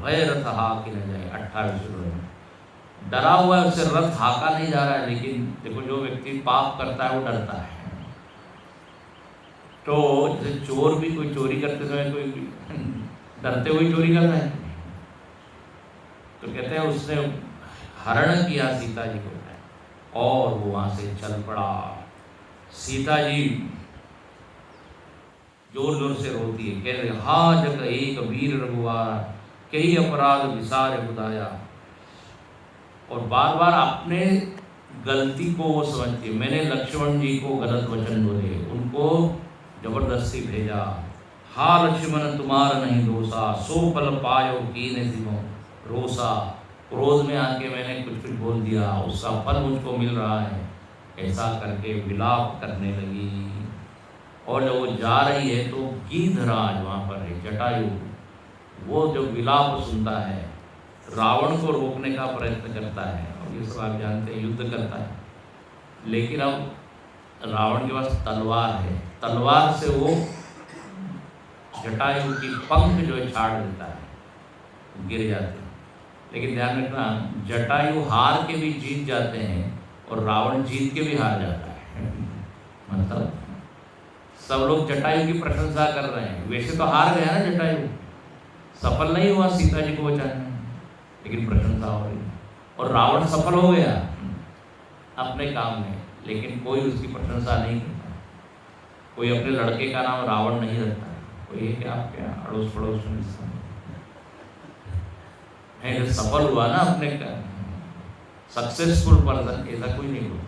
भय रथ हाकि न जाए। 28 में डरा हुआ है, उससे रथ हाका नहीं जा रहा है, लेकिन देखो जो व्यक्ति पाप करता है वो डरता है। तो जैसे चोर भी कोई चोरी करते समय कोई डरते हुए चोरी करता है, तो कहते हैं उसने हरण किया सीता जी को और वो वहां से चल पड़ा। सीता जी जोर जोर से रोती है, कह रहे हा जग एक वीर रघुवार, कई अपराध विसार बुदाया। और बार बार अपने गलती को वो समझती है, मैंने लक्ष्मण जी को गलत वचन बोले, उनको जबरदस्ती भेजा। हा लक्ष्मण तुम्हारा नहीं दोषा, सो पल पायो कीने सिमो रोसा। क्रोध में आके मैंने कुछ कुछ बोल दिया, उसका फल मुझको मिल रहा है, ऐसा करके विलाप करने लगी। और जब वो जा रही है तो गीधराज वहाँ पर है, जटायु, वो जो विलाप सुनता है रावण को रोकने का प्रयत्न करता है। और ये सब आप जानते हैं, युद्ध करता है, लेकिन अब रावण के पास तलवार है, तलवार से वो जटायु की पंख जो है छाड़ देता है, गिर जाते हैं। लेकिन ध्यान रखना, जटायु हार के भी जीत जाते हैं और रावण जीत के भी हार जाता है। मतलब सब लोग जटायु की प्रशंसा कर रहे हैं, वैसे तो हार गया ना जटायु, सफल नहीं हुआ सीता जी को बचाने, लेकिन प्रशंसा हो रही। और रावण सफल हो गया अपने काम में, लेकिन कोई उसकी प्रशंसा नहीं करता। कोई अपने लड़के का नाम रावण नहीं रखता, कोई है कि आपके अड़ोस पड़ोस में है सफल हुआ ना अपने का, सक्सेसफुल पर्सन, ऐसा कोई नहीं होता।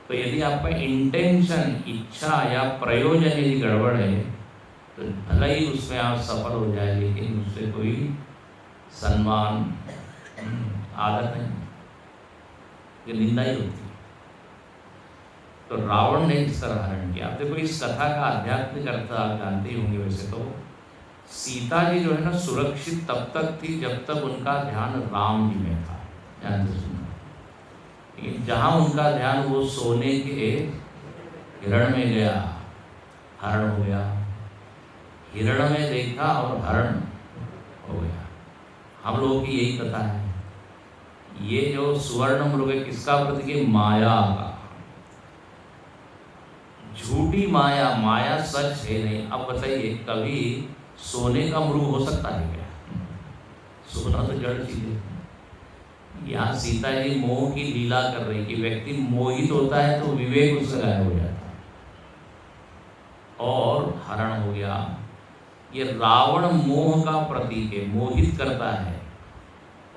तो यदि आपका इंटेंशन, इच्छा या प्रयोजन यदि गड़बड़ है तो भले ही उसमें आप सफल हो जाए, लेकिन उससे कोई सम्मान, आदर नहीं, ये निंदा ही होती है। तो रावण ने इस तरह हरण किया। आप देखो इस कथा का आध्यात्मिक अर्थ आप जानते ही होंगे। वैसे तो सीता जी जो है ना सुरक्षित तब तक थी जब तक उनका ध्यान राम जी में था, ध्यान से सुनना। लेकिन जहाँ उनका ध्यान वो सोने के हिरण में गया, हरण हो गया, हिरण में देखा और हरण हो गया। हम लोगों की यही कथा है। ये जो सुवर्ण मृग है किसका प्रतीक है? माया का। झूठी माया, माया सच है नहीं। अब बताइए, कभी सोने का मृग हो सकता है क्या? सोना तो जड़ चीज है। यहाँ सीता जी मोह की लीला कर रही कि व्यक्ति मोहित होता है तो विवेक उसका गायब हो जाता है, और हरण हो गया। ये रावण मोह का प्रतीक है, मोहित करता है।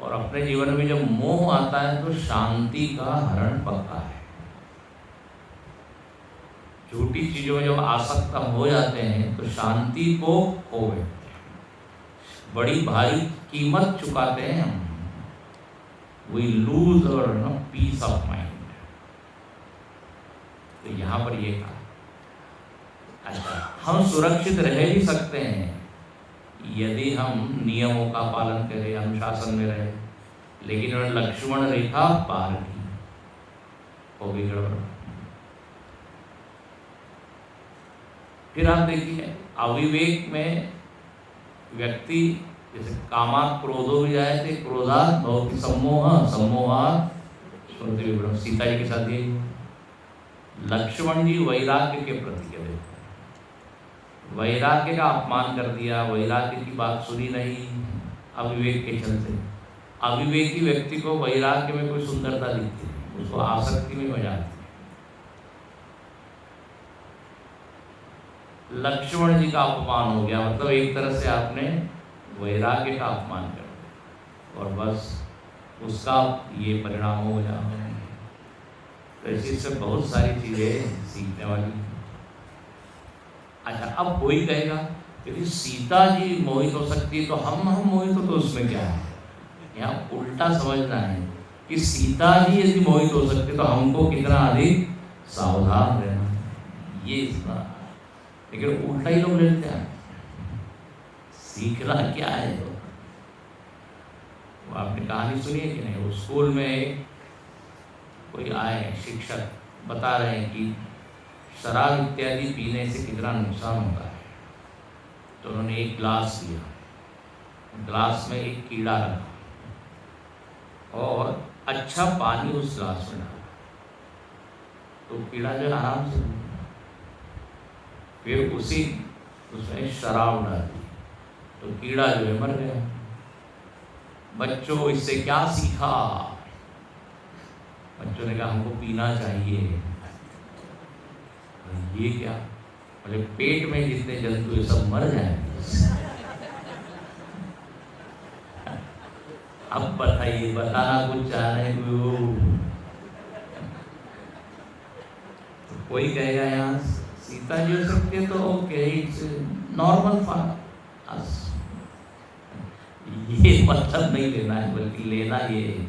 और अपने जीवन में जब मोह आता है तो शांति का हरण पक्का है। झूठी चीजों में जब आसक्त हो जाते हैं तो शांति को खो बैठते हैं, बड़ी भारी कीमत चुकाते हैं हम। We lose our peace of mind। तो यहाँ पर ये कहा, अच्छा हम सुरक्षित रह भी सकते हैं यदि हम नियमों का पालन करें, अनुशासन में रहे, लेकिन उन्होंने लक्ष्मण रेखा पार की, वो भी गड़बड़। फिर आप देखिए अविवेक में व्यक्ति, जैसे कामात क्रोधो भी जाए थे, क्रोधात भवति सम्मोह, सम्मोहात स्मृति विभ्रम। सीता जी के साथ ये लक्ष्मण जी वैराग्य के प्रतीक है। वैराग्य का अपमान कर दिया, वैराग्य की बात सुनी नहीं अविवेक के चलते। अविवेकी व्यक्ति को वैराग्य में कोई सुंदरता दिखती है, उसको आसक्ति में मजा आती है। लक्ष्मण जी का अपमान हो गया, मतलब एक तरह से आपने वैराग्य का अपमान कर दिया, और बस उसका ये परिणाम हो जाए। तो इसी से बहुत सारी चीज़ें सीखने वाली। अच्छा, अब कोई कहेगा यदि सीता जी मोहित हो सकती है तो हम मोहित हो तो उसमें क्या है? यहाँ उल्टा समझना है कि सीता जी यदि मोहित हो सकते तो हमको कितना अधिक सावधान रहना, ये इसका। लेकिन उल्टा ही लोग लेते हैं। सीखना क्या है? वो आपने कहानी सुनी है कि नहीं? वो स्कूल में कोई आए शिक्षक बता रहे हैं कि शराब इत्यादि पीने से कितना नुकसान होता है। तो उन्होंने एक ग्लास लिया, ग्लास में एक कीड़ा रखा और अच्छा पानी उस ग्लास में डाला, तो कीड़ा जो आराम से, फिर उसी उसमें शराब डाल दी तो कीड़ा जो है मर गया। बच्चों इससे क्या सीखा? बच्चों ने कहा हमको पीना चाहिए। ये क्या? बोले पेट में जितने जंतु ये सब मर जाएंगे। अब बताइए, बताना कुछ चाह रहे हैं तो कोई कहेगा यहाँ सीता जी हो सकती है तो okay, it's normal for us. ये मतलब नहीं लेना है, बल्कि लेना ये है।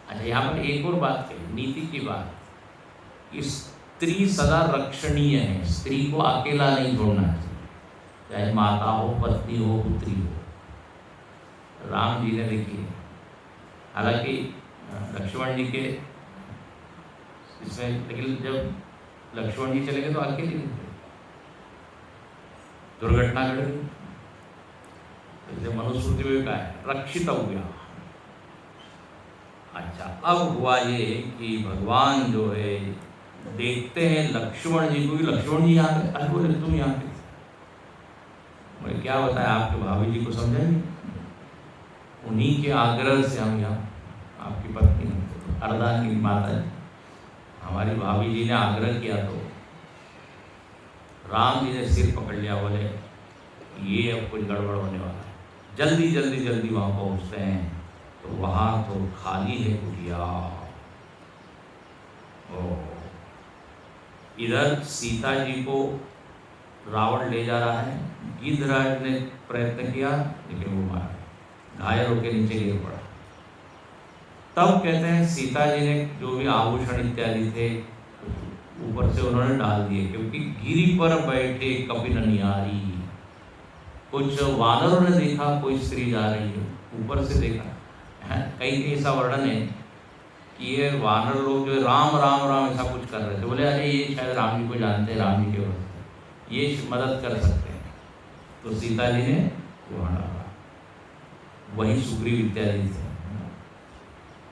अच्छा, यहाँ पर एक और बात कही, नीति की बात। स्त्री सदा रक्षणीय है, स्त्री को अकेला नहीं छोड़ना चाहिए, चाहे माता हो, पत्नी हो, पुत्री हो। राम जी ने देखिए, हालांकि लक्ष्मण जी के इसमें, लेकिन जब लक्ष्मण जी चले गए तो अकेले नहीं थे, दुर्घटना घट गई। तो मनुस्मृति में कहा है रक्षित हो गया। अच्छा, अब हुआ ये कि भगवान जो है देखते हैं लक्ष्मण जी को, लक्ष्मण जी यहाँ पे, अरे बोले तुम यहाँ पे, मैं क्या बताया आपके भाभी जी को समझाइए, उन्हीं के आग्रह से हम यहाँ, आपकी पत्नी अर्धांगिनी माता जी, हमारी भाभी जी ने आग्रह किया तो राम जी ने सिर पकड़ लिया, बोले ये अब कुछ गड़बड़ होने वाला है। जल्दी जल्दी जल्दी वहाँ पहुँचते हैं तो वहाँ तो खाली है कुटिया। इधर सीता जी को रावण ले जा रहा है, गिद्धराज ने प्रयत्न किया लेकिन वो मारा, घायल होकर नीचे गिर पड़ा। तब कहते हैं सीता जी ने जो भी आभूषण इत्यादि थे ऊपर से उन्होंने डाल दिए, क्योंकि गिरी पर बैठे कपिन निहारी। कुछ वानरों ने देखा कोई स्त्री जा रही है, ऊपर से देखा, कहीं ऐसा वर्णन है कि ये वानर लोग जो राम राम राम ऐसा कुछ कर रहे थे, बोले अरे ये शायद राम जी को जानते हैं, राम जी के वक्त ये मदद कर सकते हैं। तो सीता जी ने वहाँ डाला, वही सुग्रीव इत्यादि थे,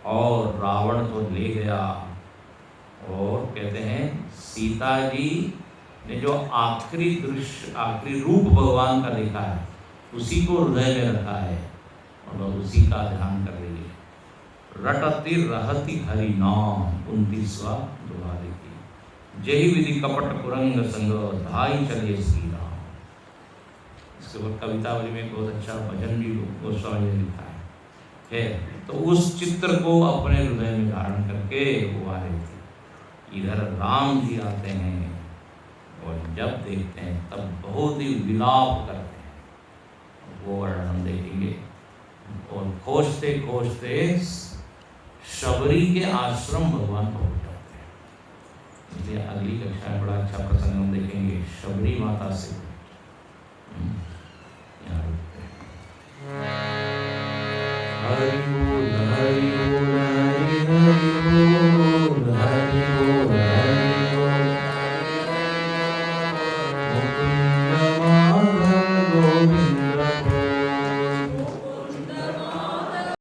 और रावण तो ले गया। और कहते हैं सीता जी ने जो आखिरी दृश्य, आखिरी रूप भगवान का देखा है, उसी को हृदय में रखा है और उसी का ध्यान कर रही है। रटती रहती हरि नाम 29वां दुआरे की, जही विधि कपट कुरंग संग धाई चले श्री राम। इसके बाद कवितावली में बहुत अच्छा भजन भी गोस्वामी ने लिखा है। तो उस चित्र को अपने हृदय में धारण करके वो आ रही थी। इधर राम जी आते हैं और जब देखते हैं तब बहुत ही विलाप करते हैं, वो वर्णन देखेंगे। और खोजते खोजते शबरी के आश्रम भगवान पहुंच जाते हैं। इसलिए अगली कक्षा में बड़ा अच्छा प्रसंग हम देखेंगे, शबरी माता से। यहाँ रुकते हैं। हरि बोल हरि बोल हरि हरि बोल।